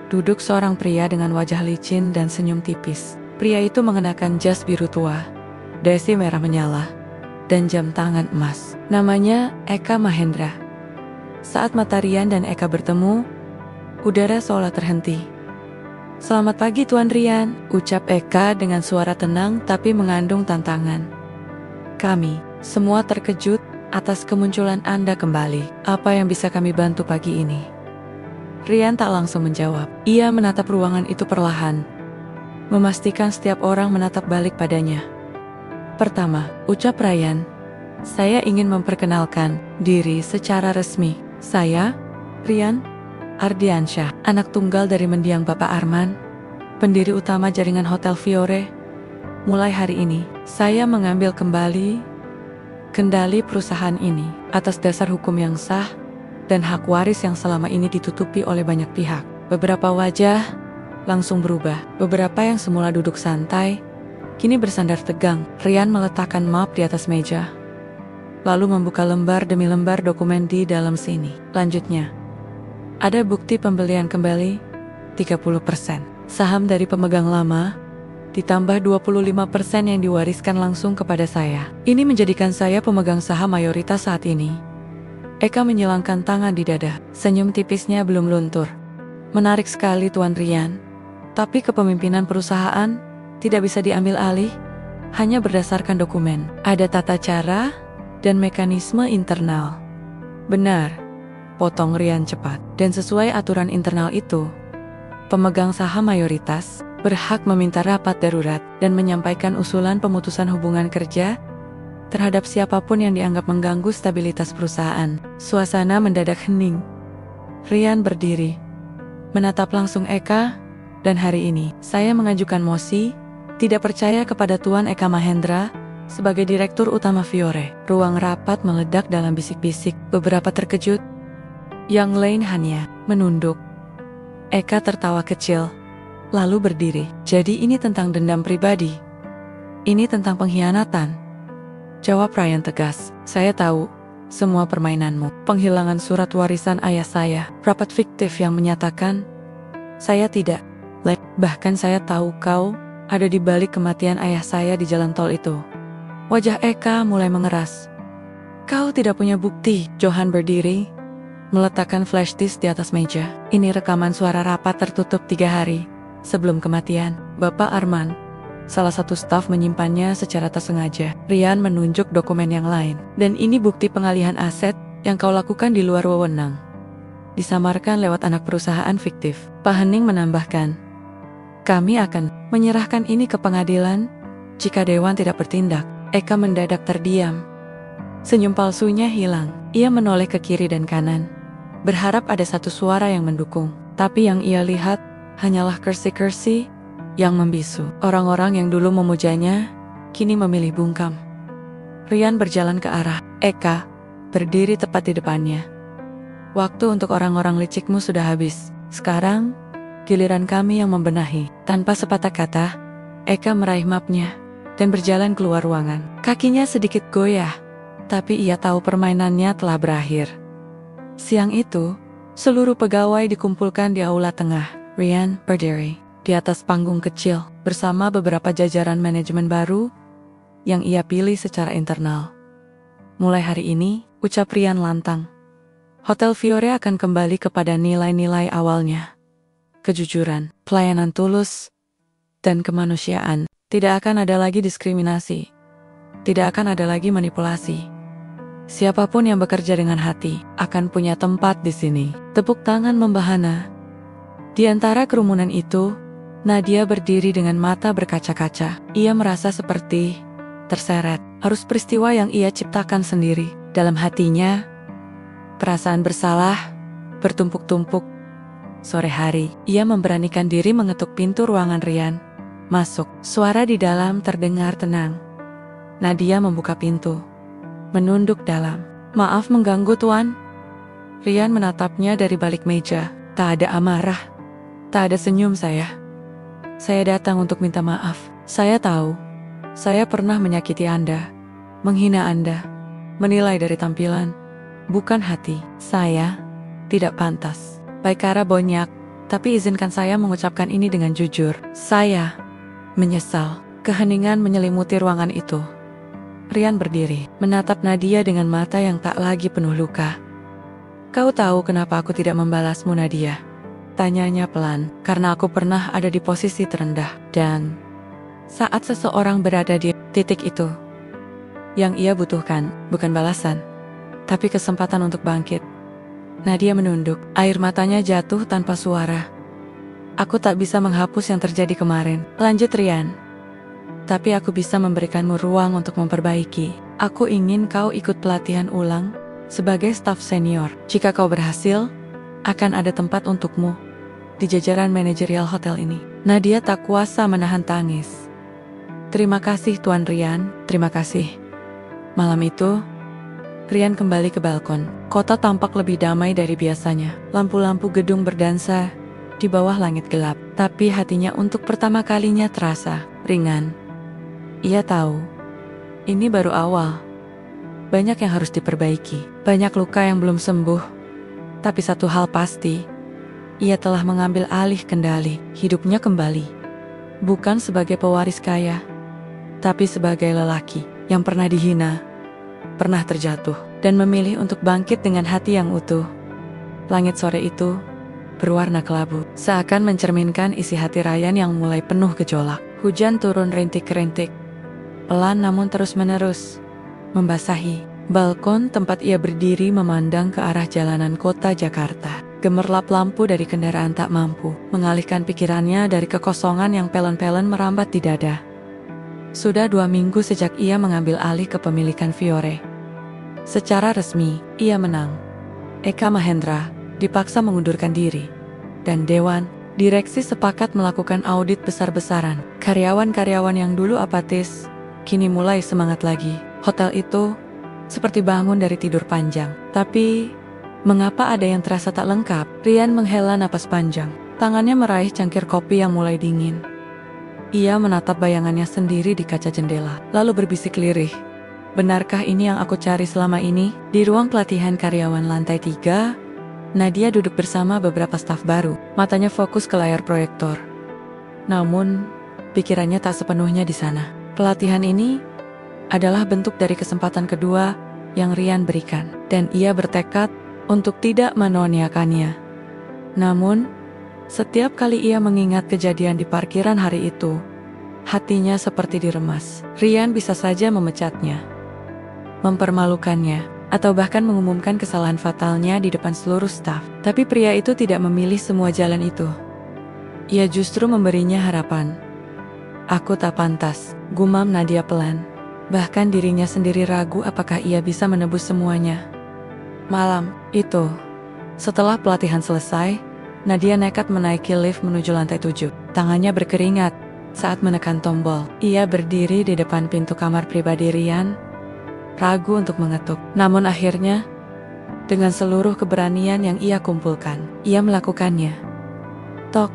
duduk seorang pria dengan wajah licin dan senyum tipis. Pria itu mengenakan jas biru tua, desi merah menyala, dan jam tangan emas. Namanya Eka Mahendra. Saat mata Rian dan Eka bertemu, udara seolah terhenti. "Selamat pagi Tuan Rian," ucap Eka dengan suara tenang tapi mengandung tantangan. "Kami semua terkejut atas kemunculan Anda kembali. Apa yang bisa kami bantu pagi ini?" Rian tak langsung menjawab. Ia menatap ruangan itu perlahan, memastikan setiap orang menatap balik padanya. "Pertama," ucap Rian, "saya ingin memperkenalkan diri secara resmi. Saya, Rian Ardiansyah, anak tunggal dari mendiang Bapak Arman, pendiri utama jaringan Hotel Fiore. Mulai hari ini, saya mengambil kembali kendali perusahaan ini atas dasar hukum yang sah dan hak waris yang selama ini ditutupi oleh banyak pihak." Beberapa wajah langsung berubah. Beberapa yang semula duduk santai, kini bersandar tegang. Rian meletakkan map di atas meja, lalu membuka lembar demi lembar dokumen di dalam sini. Lanjutnya, ada bukti pembelian kembali 30%. Saham dari pemegang lama, ditambah 25% yang diwariskan langsung kepada saya. Ini menjadikan saya pemegang saham mayoritas saat ini. Eka menyilangkan tangan di dada. Senyum tipisnya belum luntur. "Menarik sekali Tuan Rian. Tapi kepemimpinan perusahaan tidak bisa diambil alih hanya berdasarkan dokumen. Ada tata cara dan mekanisme internal." "Benar," potong Rian cepat. "Dan sesuai aturan internal itu, pemegang saham mayoritas berhak meminta rapat darurat dan menyampaikan usulan pemutusan hubungan kerja terhadap siapapun yang dianggap mengganggu stabilitas perusahaan." Suasana mendadak hening. Rian berdiri, menatap langsung Eka, "Dan hari ini, saya mengajukan mosi tidak percaya kepada Tuan Eka Mahendra sebagai Direktur Utama Fiore." Ruang rapat meledak dalam bisik-bisik. Beberapa terkejut, yang lain hanya menunduk. Eka tertawa kecil, lalu berdiri. "Jadi ini tentang dendam pribadi? Ini tentang pengkhianatan?" Jawab Rian tegas. "Saya tahu semua permainanmu. Penghilangan surat warisan ayah saya, rapat fiktif yang menyatakan saya tidak. Bahkan saya tahu kau ada di balik kematian ayah saya di jalan tol itu." Wajah Eka mulai mengeras. "Kau tidak punya bukti." Johan berdiri, meletakkan flash disk di atas meja. "Ini rekaman suara rapat tertutup 3 hari sebelum kematian. Bapak Arman, salah satu staf menyimpannya secara tersengaja." Rian menunjuk dokumen yang lain. "Dan ini bukti pengalihan aset yang kau lakukan di luar wewenang, disamarkan lewat anak perusahaan fiktif." Pak Hening menambahkan, "Kami akan menyerahkan ini ke pengadilan jika Dewan tidak bertindak." Eka mendadak terdiam. Senyum palsunya hilang. Ia menoleh ke kiri dan kanan, berharap ada satu suara yang mendukung. Tapi yang ia lihat hanyalah kersi-kersi yang membisu. Orang-orang yang dulu memujanya, kini memilih bungkam. Rian berjalan ke arah Eka, berdiri tepat di depannya. "Waktu untuk orang-orang licikmu sudah habis. Sekarang, giliran kami yang membenahi." Tanpa sepatah kata, Eka meraih mapnya dan berjalan keluar ruangan. Kakinya sedikit goyah, tapi ia tahu permainannya telah berakhir. Siang itu, seluruh pegawai dikumpulkan di aula tengah. Rian berdiri di atas panggung kecil bersama beberapa jajaran manajemen baru yang ia pilih secara internal. "Mulai hari ini," ucap Rian lantang, "Hotel Fiore akan kembali kepada nilai-nilai awalnya. Kejujuran, pelayanan tulus, dan kemanusiaan. Tidak akan ada lagi diskriminasi. Tidak akan ada lagi manipulasi. Siapapun yang bekerja dengan hati akan punya tempat di sini." Tepuk tangan membahana. Di antara kerumunan itu, Nadia berdiri dengan mata berkaca-kaca. Ia merasa seperti terseret arus peristiwa yang ia ciptakan sendiri. Dalam hatinya, perasaan bersalah bertumpuk-tumpuk. Sore hari, ia memberanikan diri mengetuk pintu ruangan Rian. Masuk. Suara di dalam terdengar tenang. Nadia membuka pintu, menunduk dalam. "Maaf mengganggu Tuan." Rian menatapnya dari balik meja. Tak ada amarah, tak ada senyum saya. "Saya datang untuk minta maaf. Saya tahu, saya pernah menyakiti Anda, menghina Anda, menilai dari tampilan, bukan hati. Saya tidak pantas. Baikara Bonyak, tapi izinkan saya mengucapkan ini dengan jujur. Saya menyesal." Keheningan menyelimuti ruangan itu. Rian berdiri, menatap Nadia dengan mata yang tak lagi penuh luka. "Kau tahu kenapa aku tidak membalasmu, Nadia?" Tanyanya pelan, "Karena aku pernah ada di posisi terendah. Dan saat seseorang berada di titik itu, yang ia butuhkan bukan balasan, tapi kesempatan untuk bangkit." Nadia menunduk, air matanya jatuh tanpa suara. "Aku tak bisa menghapus yang terjadi kemarin," lanjut Rian. "Tapi aku bisa memberikanmu ruang untuk memperbaiki. Aku ingin kau ikut pelatihan ulang sebagai staf senior. Jika kau berhasil, akan ada tempat untukmu di jajaran manajerial hotel ini." Nadia tak kuasa menahan tangis. "Terima kasih Tuan Rian, terima kasih." Malam itu, Rian kembali ke balkon. Kota tampak lebih damai dari biasanya. Lampu-lampu gedung berdansa di bawah langit gelap. Tapi hatinya untuk pertama kalinya terasa ringan. Ia tahu, ini baru awal. Banyak yang harus diperbaiki. Banyak luka yang belum sembuh. Tapi satu hal pasti, ia telah mengambil alih kendali hidupnya kembali. Bukan sebagai pewaris kaya, tapi sebagai lelaki yang pernah dihina, pernah terjatuh, dan memilih untuk bangkit dengan hati yang utuh. Langit sore itu berwarna kelabu, seakan mencerminkan isi hati Ryan yang mulai penuh gejolak. Hujan turun rintik-rintik, pelan namun terus-menerus, membasahi balkon tempat ia berdiri memandang ke arah jalanan kota Jakarta. Gemerlap lampu dari kendaraan tak mampu mengalihkan pikirannya dari kekosongan yang pelan-pelan merambat di dada. Sudah 2 minggu sejak ia mengambil alih kepemilikan Fiore. Secara resmi, ia menang. Eka Mahendra dipaksa mengundurkan diri, dan Dewan Direksi sepakat melakukan audit besar-besaran. Karyawan-karyawan yang dulu apatis kini mulai semangat lagi. Hotel itu seperti bangun dari tidur panjang. Tapi mengapa ada yang terasa tak lengkap? Rian menghela napas panjang. Tangannya meraih cangkir kopi yang mulai dingin. Ia menatap bayangannya sendiri di kaca jendela, lalu berbisik lirih. "Benarkah ini yang aku cari selama ini?" Di ruang pelatihan karyawan lantai 3, Nadia duduk bersama beberapa staf baru. Matanya fokus ke layar proyektor. Namun, pikirannya tak sepenuhnya di sana. Pelatihan ini adalah bentuk dari kesempatan kedua yang Rian berikan, dan ia bertekad untuk tidak menonyakannya. Namun, setiap kali ia mengingat kejadian di parkiran hari itu, hatinya seperti diremas. Rian bisa saja memecatnya, mempermalukannya, atau bahkan mengumumkan kesalahan fatalnya di depan seluruh staf. Tapi pria itu tidak memilih semua jalan itu. Ia justru memberinya harapan. "Aku tak pantas," gumam Nadia pelan. Bahkan dirinya sendiri ragu apakah ia bisa menebus semuanya. Malam itu, setelah pelatihan selesai, Nadia nekat menaiki lift menuju lantai 7. Tangannya berkeringat saat menekan tombol. Ia berdiri di depan pintu kamar pribadi Rian, ragu untuk mengetuk. Namun akhirnya, dengan seluruh keberanian yang ia kumpulkan, ia melakukannya. Tok,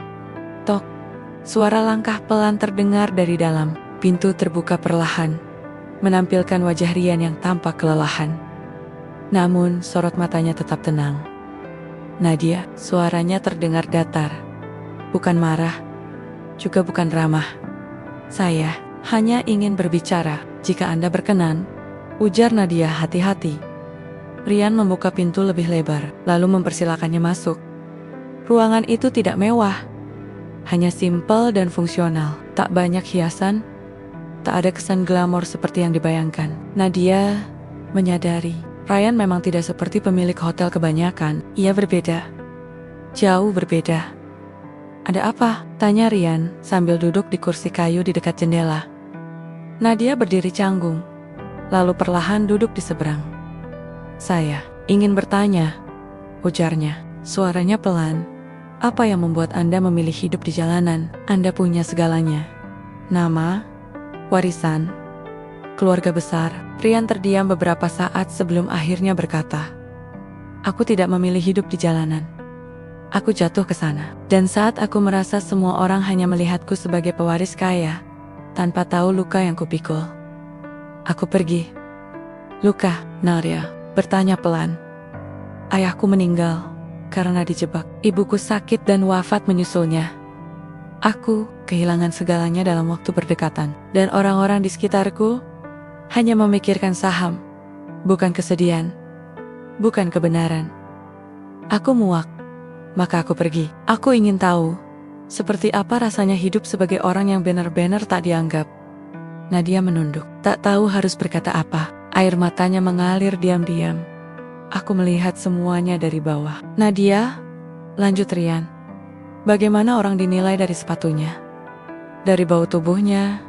tok. Suara langkah pelan terdengar dari dalam. Pintu terbuka perlahan, menampilkan wajah Rian yang tampak kelelahan. Namun sorot matanya tetap tenang. "Nadia," suaranya terdengar datar. Bukan marah, juga bukan ramah. "Saya hanya ingin berbicara, jika Anda berkenan," ujar Nadia hati-hati. Rian membuka pintu lebih lebar, lalu mempersilakannya masuk. Ruangan itu tidak mewah, hanya simpel dan fungsional. Tak banyak hiasan, tak ada kesan glamor seperti yang dibayangkan. Nadia menyadari Ryan memang tidak seperti pemilik hotel kebanyakan. Ia berbeda, jauh berbeda. "Ada apa?" tanya Rian sambil duduk di kursi kayu di dekat jendela. Nadia berdiri canggung, lalu perlahan duduk di seberang. "Saya ingin bertanya," ujarnya. Suaranya pelan. "Apa yang membuat Anda memilih hidup di jalanan? Anda punya segalanya. Nama, warisan, keluarga besar." Rian terdiam beberapa saat sebelum akhirnya berkata, "Aku tidak memilih hidup di jalanan. Aku jatuh ke sana. Dan saat aku merasa semua orang hanya melihatku sebagai pewaris kaya, tanpa tahu luka yang kupikul, aku pergi." "Luka?" Nadia bertanya pelan. "Ayahku meninggal karena dijebak. Ibuku sakit dan wafat menyusulnya. Aku kehilangan segalanya dalam waktu berdekatan, dan orang-orang di sekitarku hanya memikirkan saham, bukan kesedihan, bukan kebenaran. Aku muak, maka aku pergi. Aku ingin tahu, seperti apa rasanya hidup sebagai orang yang benar-benar tak dianggap. Nadia menunduk, tak tahu harus berkata apa. Air matanya mengalir diam-diam. Aku melihat semuanya dari bawah. Nadia, lanjut Rian. Bagaimana orang dinilai dari sepatunya? Dari bau tubuhnya?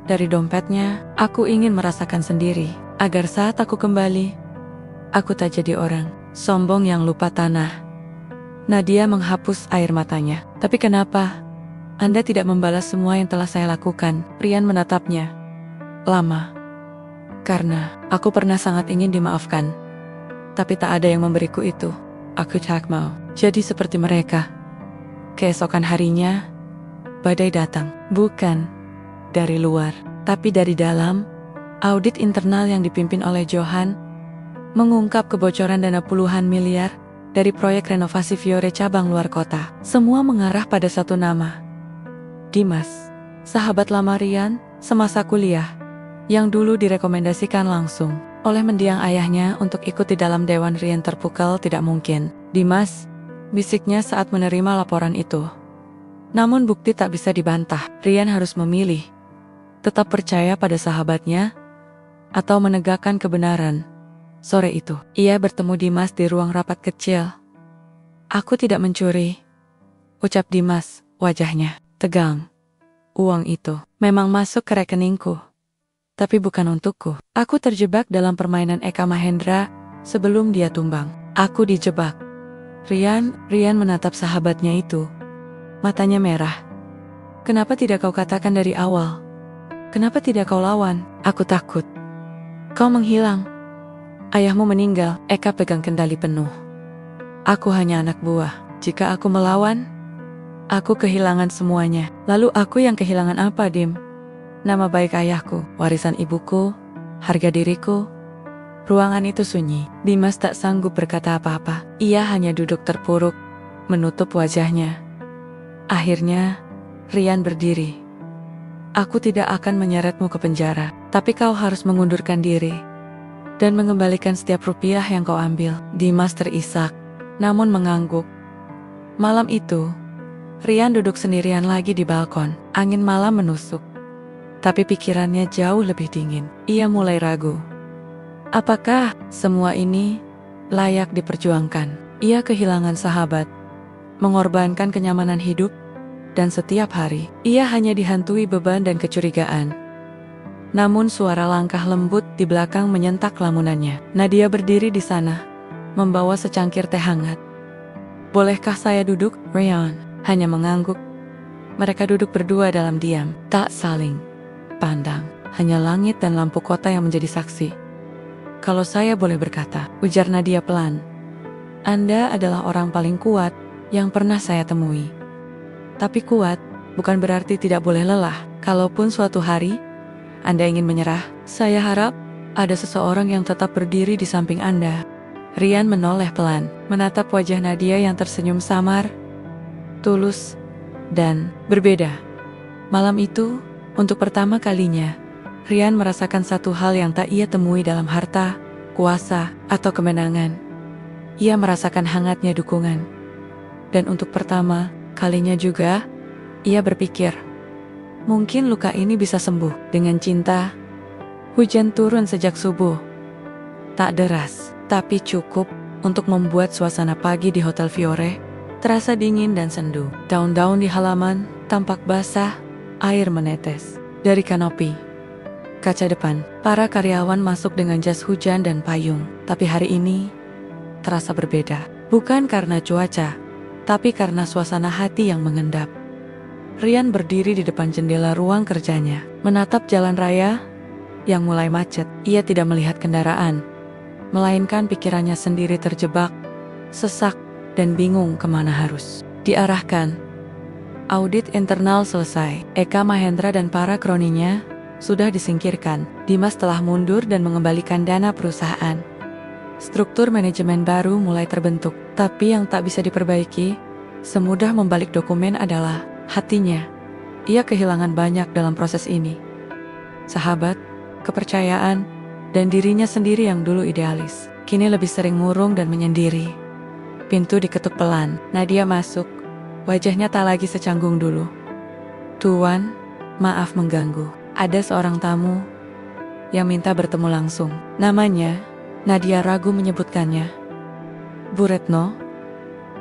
Dari dompetnya? Aku ingin merasakan sendiri, agar saat aku kembali, aku tak jadi orang sombong yang lupa tanah. Nadia menghapus air matanya. Tapi kenapa Anda tidak membalas semua yang telah saya lakukan? Rian menatapnya lama. Karena aku pernah sangat ingin dimaafkan, tapi tak ada yang memberiku itu. Aku tak mau jadi seperti mereka. Keesokan harinya, badai datang. Bukan dari luar, tapi dari dalam. Audit internal yang dipimpin oleh Johan mengungkap kebocoran dana puluhan miliar dari proyek renovasi Fiore cabang luar kota. Semua mengarah pada satu nama. Dimas, sahabat lama Rian semasa kuliah, yang dulu direkomendasikan langsung oleh mendiang ayahnya untuk ikut di dalam Dewan Rian terpukul. Tidak mungkin. Dimas, bisiknya saat menerima laporan itu. Namun bukti tak bisa dibantah. Rian harus memilih, tetap percaya pada sahabatnya, atau menegakkan kebenaran. Sore itu, ia bertemu Dimas di ruang rapat kecil. Aku tidak mencuri, ucap Dimas, wajahnya tegang. Uang itu memang masuk ke rekeningku, tapi bukan untukku. Aku terjebak dalam permainan Eka Mahendra sebelum dia tumbang. Aku dijebak. Rian menatap sahabatnya itu. Matanya merah. Kenapa tidak kau katakan dari awal? Kenapa tidak kau lawan? Aku takut. Kau menghilang. Ayahmu meninggal. Eka pegang kendali penuh. Aku hanya anak buah. Jika aku melawan, aku kehilangan semuanya. Lalu aku yang kehilangan apa, Dim? Nama baik ayahku, warisan ibuku, harga diriku. Ruangan itu sunyi. Dimas tak sanggup berkata apa-apa. Ia hanya duduk terpuruk, menutup wajahnya. Akhirnya, Rian berdiri. Aku tidak akan menyeretmu ke penjara, tapi kau harus mengundurkan diri dan mengembalikan setiap rupiah yang kau ambil. Dimas terisak, namun mengangguk. Malam itu, Rian duduk sendirian lagi di balkon. Angin malam menusuk, tapi pikirannya jauh lebih dingin. Ia mulai ragu. Apakah semua ini layak diperjuangkan? Ia kehilangan sahabat, mengorbankan kenyamanan hidup, dan setiap hari, ia hanya dihantui beban dan kecurigaan. Namun suara langkah lembut di belakang menyentak lamunannya. Nadia berdiri di sana, membawa secangkir teh hangat. Bolehkah saya duduk? Rian hanya mengangguk. Mereka duduk berdua dalam diam, tak saling pandang. Hanya langit dan lampu kota yang menjadi saksi. Kalau saya boleh berkata, ujar Nadia pelan, Anda adalah orang paling kuat yang pernah saya temui. Tapi kuat bukan berarti tidak boleh lelah. Kalaupun suatu hari Anda ingin menyerah, saya harap ada seseorang yang tetap berdiri di samping Anda. Rian menoleh pelan, menatap wajah Nadia yang tersenyum samar, tulus, dan berbeda. Malam itu, untuk pertama kalinya, Rian merasakan satu hal yang tak ia temui dalam harta, kuasa, atau kemenangan. Ia merasakan hangatnya dukungan. Dan untuk pertama kalinya juga, ia berpikir, mungkin luka ini bisa sembuh dengan cinta. Hujan turun sejak subuh. Tak deras, tapi cukup untuk membuat suasana pagi di Hotel Fiore terasa dingin dan sendu. Daun-daun di halaman tampak basah, air menetes dari kanopi. Kaca depan, para karyawan masuk dengan jas hujan dan payung. Tapi hari ini terasa berbeda. Bukan karena cuaca, tapi karena suasana hati yang mengendap. Rian berdiri di depan jendela ruang kerjanya, menatap jalan raya yang mulai macet. Ia tidak melihat kendaraan, melainkan pikirannya sendiri terjebak, sesak, dan bingung kemana harus diarahkan. Audit internal selesai. Eka Mahendra dan para kroninya sudah disingkirkan. Dimas telah mundur dan mengembalikan dana perusahaan. Struktur manajemen baru mulai terbentuk, tapi yang tak bisa diperbaiki semudah membalik dokumen adalah Hatinya, ia kehilangan banyak dalam proses ini. Sahabat, kepercayaan, dan dirinya sendiri yang dulu idealis, kini lebih sering murung dan menyendiri. Pintu diketuk pelan, Nadia masuk. Wajahnya tak lagi secanggung dulu. "Tuan, maaf mengganggu. Ada seorang tamu yang minta bertemu langsung." Namanya, Nadia ragu menyebutkannya. "Bu Retno?"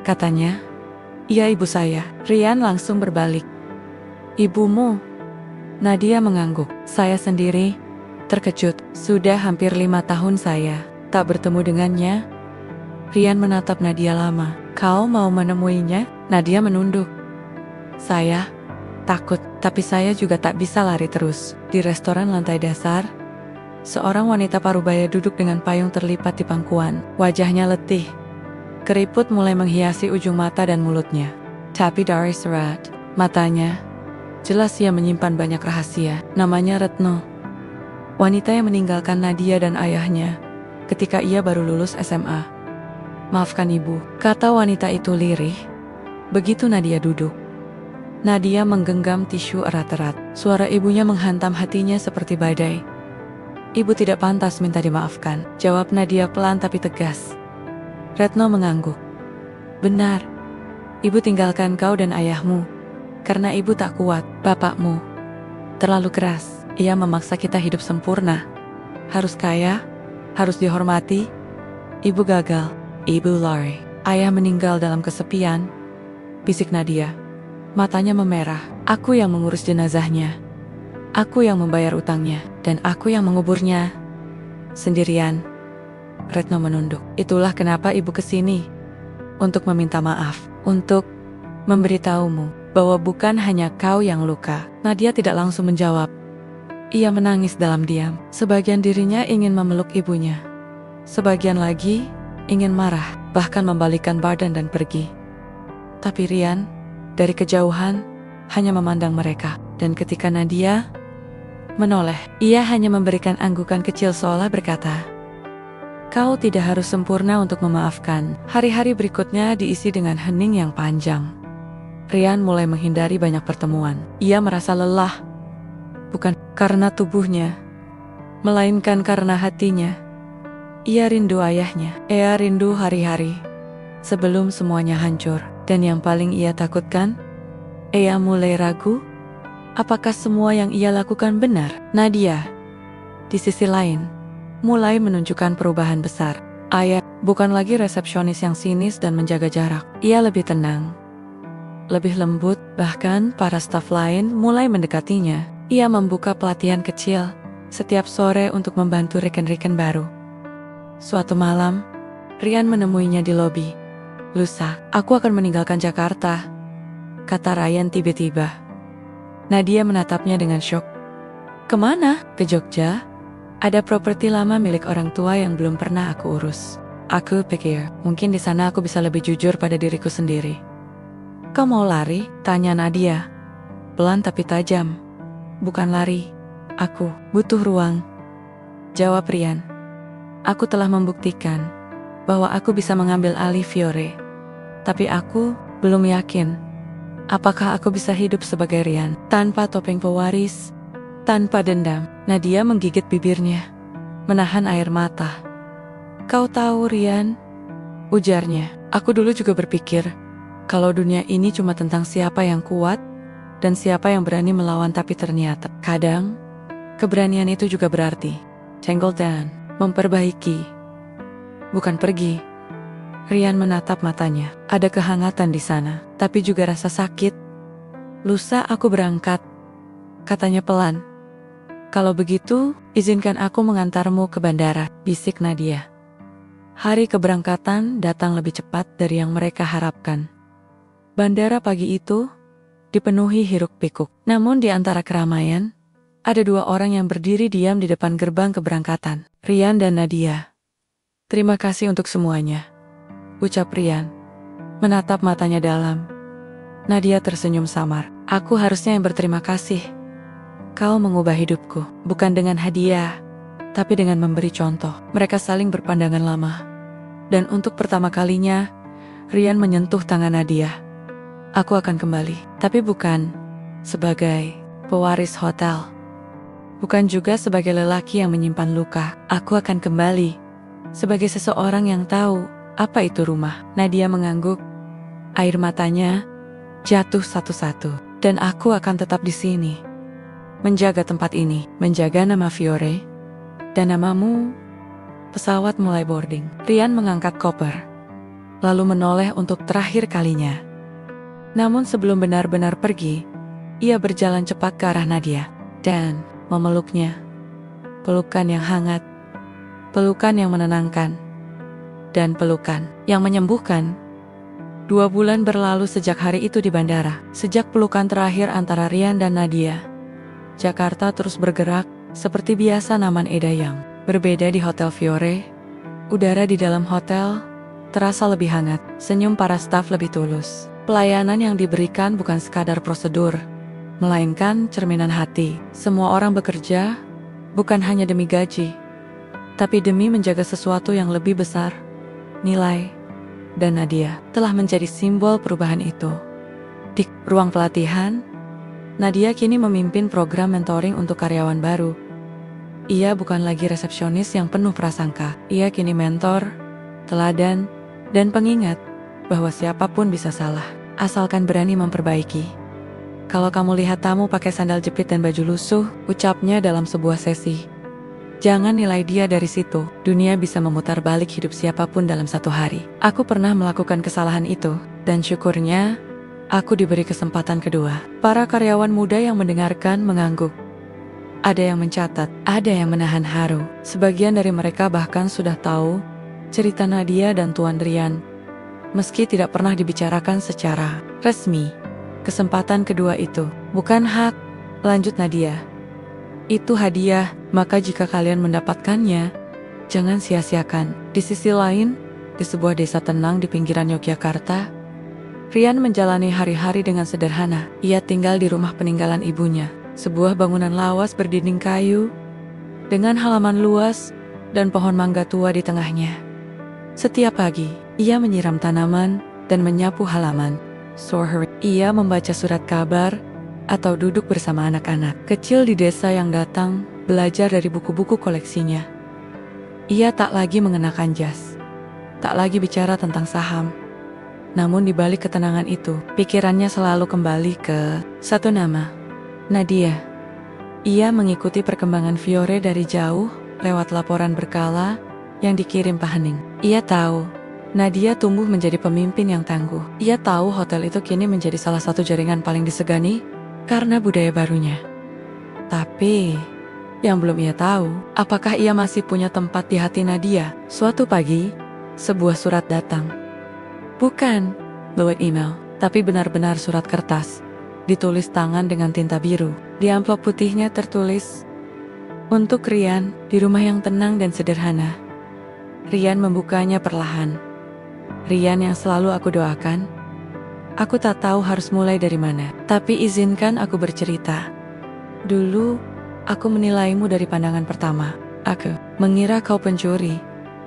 katanya. "Iya, ibu saya." Rian langsung berbalik. "Ibumu?" Nadia mengangguk. "Saya sendiri." Terkejut, "Sudah hampir 5 tahun saya tak bertemu dengannya." Rian menatap Nadia lama. "Kau mau menemuinya?" Nadia menunduk. "Saya takut, tapi saya juga tak bisa lari terus." Di restoran lantai dasar, seorang wanita parubaya duduk dengan payung terlipat di pangkuan. Wajahnya letih. Keriput mulai menghiasi ujung mata dan mulutnya. Tapi dari serat matanya, jelas ia menyimpan banyak rahasia. Namanya Retno. Wanita yang meninggalkan Nadia dan ayahnya ketika ia baru lulus SMA. "Maafkan ibu," kata wanita itu lirih. Begitu Nadia duduk, Nadia menggenggam tisu erat-erat. Suara ibunya menghantam hatinya seperti badai. "Ibu tidak pantas minta dimaafkan," jawab Nadia pelan tapi tegas. Retno mengangguk. "Benar, ibu tinggalkan kau dan ayahmu karena ibu tak kuat. Bapakmu terlalu keras. Ia memaksa kita hidup sempurna. Harus kaya, harus dihormati. Ibu gagal. Ibu lari. Ayah meninggal dalam kesepian," bisik Nadia. Matanya memerah. "Aku yang mengurus jenazahnya. Aku yang membayar utangnya. Dan aku yang menguburnya sendirian." Retno menunduk. "Itulah kenapa ibu kesini. Untuk meminta maaf. Untuk memberitahumu bahwa bukan hanya kau yang luka." Nadia tidak langsung menjawab. Ia menangis dalam diam. Sebagian dirinya ingin memeluk ibunya. Sebagian lagi ingin marah, bahkan membalikkan badan dan pergi. Tapi Rian, dari kejauhan, hanya memandang mereka. Dan ketika Nadia menoleh, ia hanya memberikan anggukan kecil seolah berkata, "Kau tidak harus sempurna untuk memaafkan." Hari-hari berikutnya diisi dengan hening yang panjang. Rian mulai menghindari banyak pertemuan. Ia merasa lelah, bukan karena tubuhnya, melainkan karena hatinya. Ia rindu ayahnya. Ia rindu hari-hari sebelum semuanya hancur. Dan yang paling ia takutkan, ia mulai ragu apakah semua yang ia lakukan benar. Nadia, di sisi lain, mulai menunjukkan perubahan besar. Ayah bukan lagi resepsionis yang sinis dan menjaga jarak. Ia lebih tenang, lebih lembut. Bahkan para staf lain mulai mendekatinya. Ia membuka pelatihan kecil setiap sore untuk membantu rekan-rekan baru. Suatu malam, Rian menemuinya di lobi. "Lusa, aku akan meninggalkan Jakarta," kata Rian tiba-tiba. Nadia menatapnya dengan syok. "Kemana?" "Ke Jogja. Ada properti lama milik orang tua yang belum pernah aku urus. Aku pikir mungkin di sana aku bisa lebih jujur pada diriku sendiri." "Kau mau lari?" tanya Nadia, pelan tapi tajam. "Bukan lari. Aku butuh ruang," jawab Rian. "Aku telah membuktikan bahwa aku bisa mengambil alih Fiore. Tapi aku belum yakin apakah aku bisa hidup sebagai Rian, tanpa topeng pewaris, tanpa dendam." Nadia menggigit bibirnya, menahan air mata. "Kau tahu Rian," ujarnya, "aku dulu juga berpikir kalau dunia ini cuma tentang siapa yang kuat dan siapa yang berani melawan. Tapi ternyata kadang keberanian itu juga berarti tangle down, memperbaiki, bukan pergi." Rian menatap matanya. Ada kehangatan di sana, tapi juga rasa sakit. "Lusa aku berangkat," katanya pelan. "Kalau begitu, izinkan aku mengantarmu ke bandara," bisik Nadia. Hari keberangkatan datang lebih cepat dari yang mereka harapkan. Bandara pagi itu dipenuhi hiruk-pikuk. Namun di antara keramaian, ada dua orang yang berdiri diam di depan gerbang keberangkatan. Rian dan Nadia. "Terima kasih untuk semuanya," ucap Rian, menatap matanya dalam. Nadia tersenyum samar. "Aku harusnya yang berterima kasih. Kau mengubah hidupku, bukan dengan hadiah, tapi dengan memberi contoh." Mereka saling berpandangan lama. Dan untuk pertama kalinya, Rian menyentuh tangan Nadia. Aku akan kembali, tapi bukan sebagai pewaris hotel. Bukan juga sebagai lelaki yang menyimpan luka. Aku akan kembali sebagai seseorang yang tahu apa itu rumah. Nadia mengangguk. Air matanya jatuh satu-satu. Dan aku akan tetap di sini. Menjaga tempat ini. Menjaga nama Fiore. Dan namamu. Pesawat mulai boarding. Rian mengangkat koper. Lalu menoleh untuk terakhir kalinya. Namun sebelum benar-benar pergi, ia berjalan cepat ke arah Nadia. Dan memeluknya. Pelukan yang hangat. Pelukan yang menenangkan. Dan pelukan yang menyembuhkan. 2 bulan berlalu sejak hari itu di bandara. Sejak pelukan terakhir antara Rian dan Nadia. Jakarta terus bergerak, seperti biasa Naman Edayang. Berbeda di Hotel Fiore. Udara di dalam hotel terasa lebih hangat. Senyum para staf lebih tulus. Pelayanan yang diberikan bukan sekadar prosedur, melainkan cerminan hati. Semua orang bekerja, bukan hanya demi gaji, tapi demi menjaga sesuatu yang lebih besar, nilai. Dan Nadia telah menjadi simbol perubahan itu. Di ruang pelatihan, Nadia kini memimpin program mentoring untuk karyawan baru. Ia bukan lagi resepsionis yang penuh prasangka. Ia kini mentor, teladan, dan pengingat bahwa siapapun bisa salah, asalkan berani memperbaiki. Kalau kamu lihat tamu pakai sandal jepit dan baju lusuh, ucapnya dalam sebuah sesi. Jangan nilai dia dari situ. Dunia bisa memutar balik hidup siapapun dalam 1 hari. Aku pernah melakukan kesalahan itu, dan syukurnya, aku diberi kesempatan kedua. Para karyawan muda yang mendengarkan mengangguk. Ada yang mencatat, ada yang menahan haru. Sebagian dari mereka bahkan sudah tahu cerita Nadia dan Tuan Rian, meski tidak pernah dibicarakan secara resmi. Kesempatan kedua itu bukan hak, lanjut Nadia. Itu hadiah, maka jika kalian mendapatkannya, jangan sia-siakan. Di sisi lain, di sebuah desa tenang di pinggiran Yogyakarta, Rian menjalani hari-hari dengan sederhana. Ia tinggal di rumah peninggalan ibunya, sebuah bangunan lawas berdinding kayu, dengan halaman luas dan pohon mangga tua di tengahnya. Setiap pagi, ia menyiram tanaman dan menyapu halaman. Ia membaca surat kabar atau duduk bersama anak-anak kecil di desa yang datang belajar dari buku-buku koleksinya. Ia tak lagi mengenakan jas, tak lagi bicara tentang saham. Namun di balik ketenangan itu, pikirannya selalu kembali ke satu nama, Nadia. Ia mengikuti perkembangan Fiore dari jauh lewat laporan berkala yang dikirim Pak Hening. Ia tahu Nadia tumbuh menjadi pemimpin yang tangguh. Ia tahu hotel itu kini menjadi salah satu jaringan paling disegani karena budaya barunya. Tapi, yang belum ia tahu, apakah ia masih punya tempat di hati Nadia? Suatu pagi, sebuah surat datang. Bukan lewat email, tapi benar-benar surat kertas. Ditulis tangan dengan tinta biru. Di amplop putihnya tertulis, "Untuk Rian, di rumah yang tenang dan sederhana." Rian membukanya perlahan. Rian yang selalu aku doakan. Aku tak tahu harus mulai dari mana, tapi izinkan aku bercerita. Dulu, aku menilaimu dari pandangan pertama. Aku mengira kau pencuri,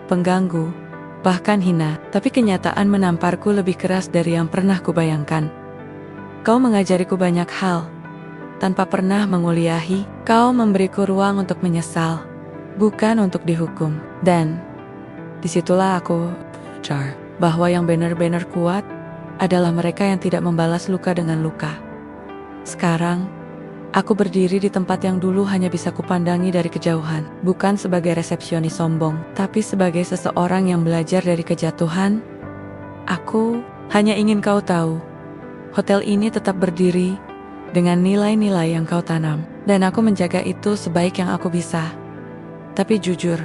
pengganggu, bahkan hina. Tapi kenyataan menamparku lebih keras dari yang pernah kubayangkan. Kau mengajariku banyak hal. Tanpa pernah menguliahi, kau memberiku ruang untuk menyesal, bukan untuk dihukum. Dan disitulah aku bahwa yang benar-benar kuat adalah mereka yang tidak membalas luka dengan luka. Sekarang, aku berdiri di tempat yang dulu hanya bisa kupandangi dari kejauhan, bukan sebagai resepsionis sombong, tapi sebagai seseorang yang belajar dari kejatuhan. Aku hanya ingin kau tahu, hotel ini tetap berdiri dengan nilai-nilai yang kau tanam, dan aku menjaga itu sebaik yang aku bisa. Tapi jujur,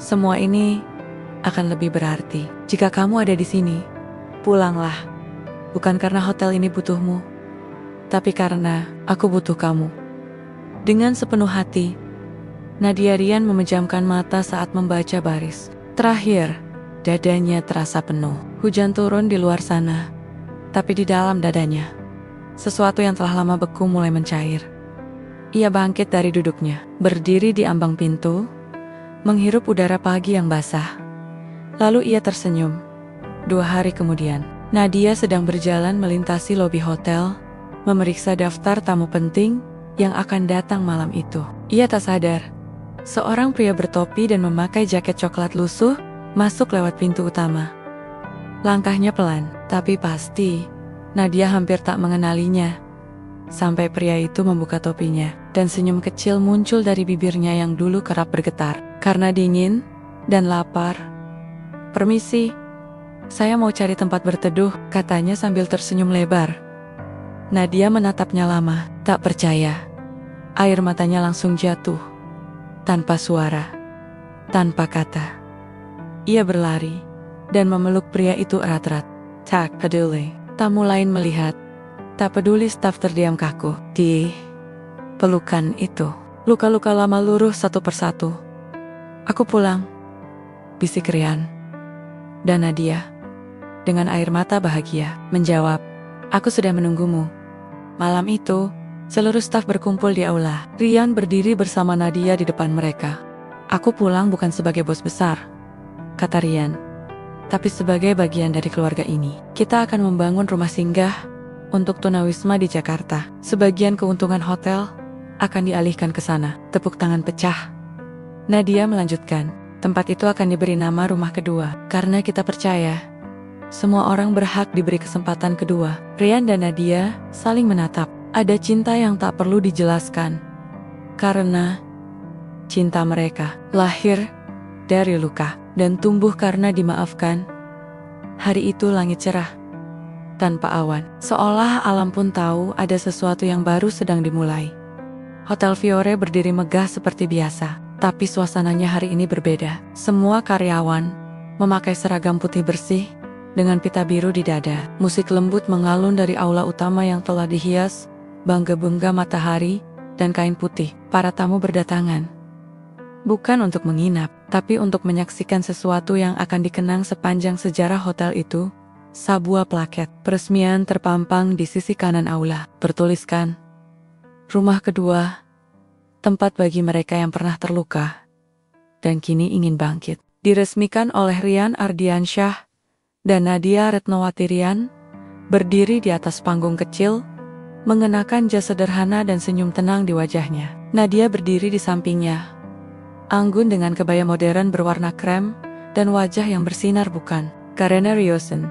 semua ini akan lebih berarti jika kamu ada di sini. Pulanglah, bukan karena hotel ini butuhmu, tapi karena aku butuh kamu. Dengan sepenuh hati, Nadia Rian memejamkan mata saat membaca baris terakhir. Dadanya terasa penuh. Hujan turun di luar sana, tapi di dalam dadanya, sesuatu yang telah lama beku mulai mencair. Ia bangkit dari duduknya, berdiri di ambang pintu, menghirup udara pagi yang basah. Lalu ia tersenyum. 2 hari kemudian, Nadia sedang berjalan melintasi lobi hotel, memeriksa daftar tamu penting yang akan datang malam itu. Ia tak sadar, seorang pria bertopi dan memakai jaket coklat lusuh masuk lewat pintu utama. Langkahnya pelan, tapi pasti. Nadia hampir tak mengenalinya. Sampai pria itu membuka topinya, dan senyum kecil muncul dari bibirnya yang dulu kerap bergetar karena dingin dan lapar. "Permisi, saya mau cari tempat berteduh," katanya sambil tersenyum lebar. Nadia menatapnya lama, tak percaya. Air matanya langsung jatuh. Tanpa suara, tanpa kata. Ia berlari dan memeluk pria itu erat-erat. Tak peduli tamu lain melihat, tak peduli staf terdiam kaku. Di pelukan itu, luka-luka lama luruh satu persatu. "Aku pulang," bisik Rian. Dan Nadia, dengan air mata bahagia, menjawab, "Aku sudah menunggumu." Malam itu, seluruh staf berkumpul di aula. Rian berdiri bersama Nadia di depan mereka. "Aku pulang bukan sebagai bos besar," kata Rian, "tapi sebagai bagian dari keluarga ini. Kita akan membangun rumah singgah untuk tunawisma di Jakarta. Sebagian keuntungan hotel akan dialihkan ke sana." Tepuk tangan pecah. Nadia melanjutkan, "Tempat itu akan diberi nama rumah kedua, karena kita percaya semua orang berhak diberi kesempatan kedua." Rian dan Nadia saling menatap. Ada cinta yang tak perlu dijelaskan, karena cinta mereka lahir dari luka dan tumbuh karena dimaafkan. Hari itu langit cerah, tanpa awan, seolah alam pun tahu ada sesuatu yang baru sedang dimulai. Hotel Fiore berdiri megah seperti biasa, tapi suasananya hari ini berbeda. Semua karyawan memakai seragam putih bersih dengan pita biru di dada. Musik lembut mengalun dari aula utama yang telah dihias bangga-bangga matahari dan kain putih. Para tamu berdatangan bukan untuk menginap, tapi untuk menyaksikan sesuatu yang akan dikenang sepanjang sejarah hotel itu. Sebuah plaket peresmian terpampang di sisi kanan aula, bertuliskan, "Rumah kedua, tempat bagi mereka yang pernah terluka dan kini ingin bangkit." Diresmikan oleh Rian Ardiansyah dan Nadia Retnowati. Rian berdiri di atas panggung kecil, mengenakan jas sederhana dan senyum tenang di wajahnya. Nadia berdiri di sampingnya, anggun dengan kebaya modern berwarna krem dan wajah yang bersinar bukan karena riosen,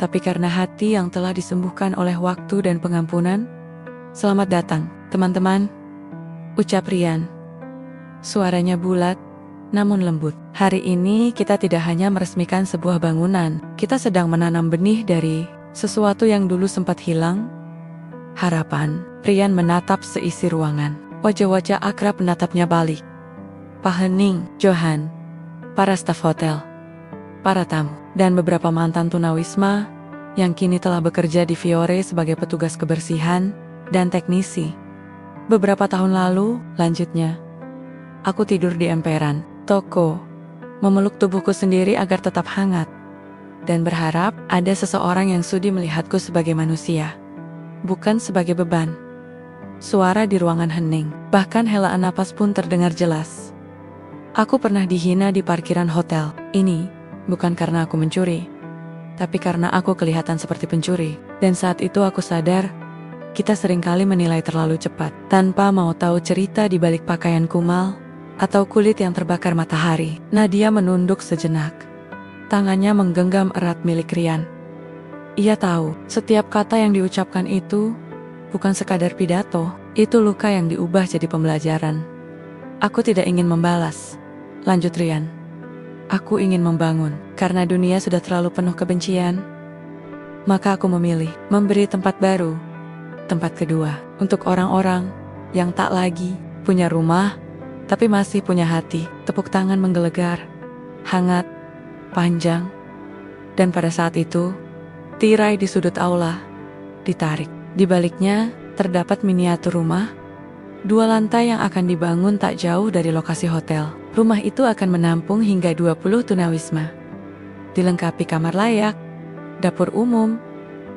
tapi karena hati yang telah disembuhkan oleh waktu dan pengampunan. "Selamat datang, teman-teman," ucap Rian. Suaranya bulat, namun lembut. "Hari ini kita tidak hanya meresmikan sebuah bangunan, kita sedang menanam benih dari sesuatu yang dulu sempat hilang. Harapan." Rian menatap seisi ruangan. Wajah-wajah akrab menatapnya balik. Pak Hening, Johan, para staf hotel, para tamu, dan beberapa mantan tunawisma yang kini telah bekerja di Fiore sebagai petugas kebersihan dan teknisi. "Beberapa tahun lalu," lanjutnya, "aku tidur di emperan toko, memeluk tubuhku sendiri agar tetap hangat, dan berharap ada seseorang yang sudi melihatku sebagai manusia, bukan sebagai beban." Suara di ruangan hening, bahkan helaan napas pun terdengar jelas. "Aku pernah dihina di parkiran hotel ini, bukan karena aku mencuri, tapi karena aku kelihatan seperti pencuri. Dan saat itu aku sadar, kita seringkali menilai terlalu cepat, tanpa mau tahu cerita di balik pakaian kumal atau kulit yang terbakar matahari." Nadia menunduk sejenak. Tangannya menggenggam erat milik Rian. Ia tahu, setiap kata yang diucapkan itu bukan sekadar pidato, itu luka yang diubah jadi pembelajaran. "Aku tidak ingin membalas," lanjut Rian. "Aku ingin membangun, karena dunia sudah terlalu penuh kebencian. Maka aku memilih memberi tempat baru, tempat kedua, untuk orang-orang yang tak lagi punya rumah, tapi masih punya hati." Tepuk tangan menggelegar, hangat, panjang, dan pada saat itu, tirai di sudut aula ditarik. Di baliknya, terdapat miniatur rumah, 2 lantai yang akan dibangun tak jauh dari lokasi hotel. Rumah itu akan menampung hingga 20 tunawisma. Dilengkapi kamar layak, dapur umum,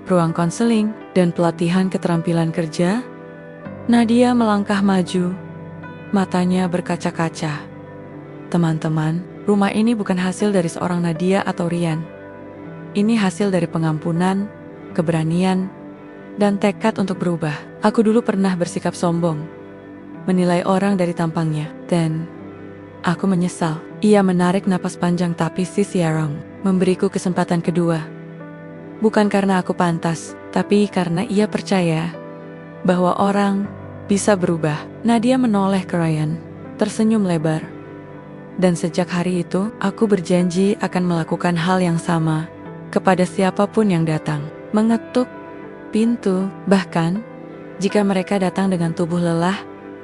ruang konseling, dan pelatihan keterampilan kerja. Nadia melangkah maju, matanya berkaca-kaca. Teman-teman, rumah ini bukan hasil dari seorang Nadia atau Rian. Ini hasil dari pengampunan, keberanian, dan tekad untuk berubah. Aku dulu pernah bersikap sombong, menilai orang dari tampangnya, dan aku menyesal. Ia menarik napas panjang, tapi si Siarong memberiku kesempatan kedua. Bukan karena aku pantas, tapi karena ia percaya bahwa orang bisa berubah. Nadia menoleh ke Ryan, tersenyum lebar. Dan sejak hari itu, aku berjanji akan melakukan hal yang sama kepada siapapun yang datang. Mengetuk pintu, bahkan jika mereka datang dengan tubuh lelah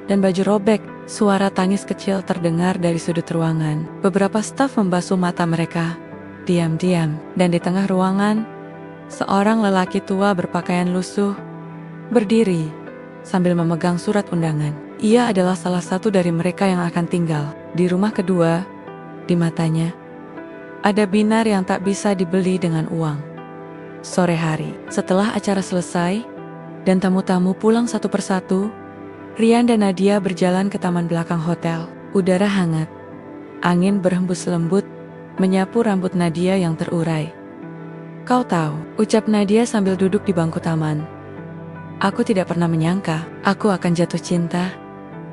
dan baju robek. Suara tangis kecil terdengar dari sudut ruangan. Beberapa staf membasuh mata mereka, diam-diam. Dan di tengah ruangan, seorang lelaki tua berpakaian lusuh berdiri sambil memegang surat undangan. Ia adalah salah satu dari mereka yang akan tinggal di rumah kedua. Di matanya ada binar yang tak bisa dibeli dengan uang. Sore hari, setelah acara selesai dan tamu-tamu pulang satu persatu, Ryan dan Nadia berjalan ke taman belakang hotel. Udara hangat, angin berhembus lembut, menyapu rambut Nadia yang terurai. "Kau tahu," ucap Nadia sambil duduk di bangku taman. "Aku tidak pernah menyangka aku akan jatuh cinta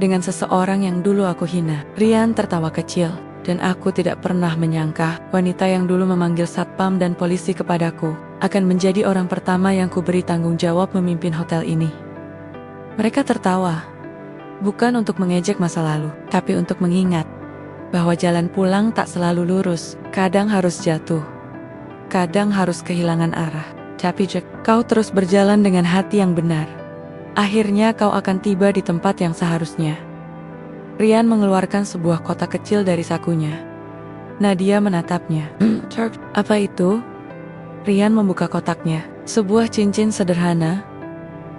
dengan seseorang yang dulu aku hina." Ryan tertawa kecil. "Dan aku tidak pernah menyangka wanita yang dulu memanggil satpam dan polisi kepadaku akan menjadi orang pertama yang kuberi tanggung jawab memimpin hotel ini." Mereka tertawa. Bukan untuk mengejek masa lalu, tapi untuk mengingat bahwa jalan pulang tak selalu lurus. Kadang harus jatuh, kadang harus kehilangan arah. Tapi Jack, kau terus berjalan dengan hati yang benar. Akhirnya kau akan tiba di tempat yang seharusnya. Ryan mengeluarkan sebuah kotak kecil dari sakunya. Nadia menatapnya. Apa itu?" Ryan membuka kotaknya. Sebuah cincin sederhana,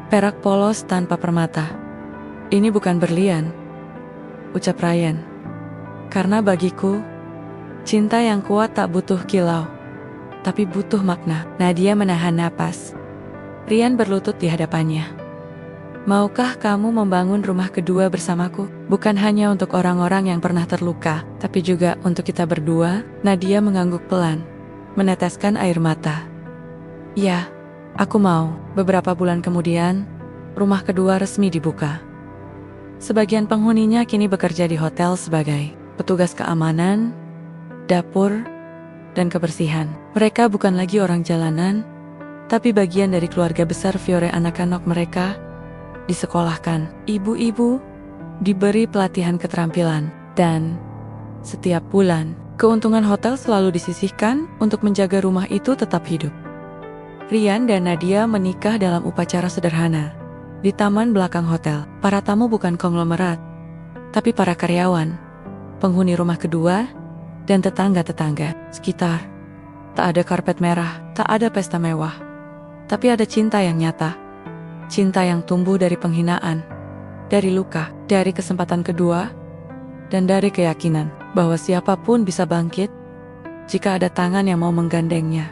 perak polos tanpa permata. "Ini bukan berlian," ucap Ryan. "Karena bagiku, cinta yang kuat tak butuh kilau, tapi butuh makna." Nadia menahan napas. Ryan berlutut di hadapannya. "Maukah kamu membangun rumah kedua bersamaku? Bukan hanya untuk orang-orang yang pernah terluka, tapi juga untuk kita berdua." Nadia mengangguk pelan, meneteskan air mata. "Ya, aku mau." Beberapa bulan kemudian, rumah kedua resmi dibuka. Sebagian penghuninya kini bekerja di hotel sebagai petugas keamanan, dapur, dan kebersihan. Mereka bukan lagi orang jalanan, tapi bagian dari keluarga besar Fiore. Anak-anak mereka disekolahkan, ibu-ibu diberi pelatihan keterampilan, dan setiap bulan, keuntungan hotel selalu disisihkan untuk menjaga rumah itu tetap hidup. Ryan dan Nadia menikah dalam upacara sederhana di taman belakang hotel. Para tamu bukan konglomerat, tapi para karyawan, penghuni rumah kedua, dan tetangga-tetangga sekitar. Tak ada karpet merah, tak ada pesta mewah, tapi ada cinta yang nyata. Cinta yang tumbuh dari penghinaan, dari luka, dari kesempatan kedua, dan dari keyakinan bahwa siapapun bisa bangkit jika ada tangan yang mau menggandengnya.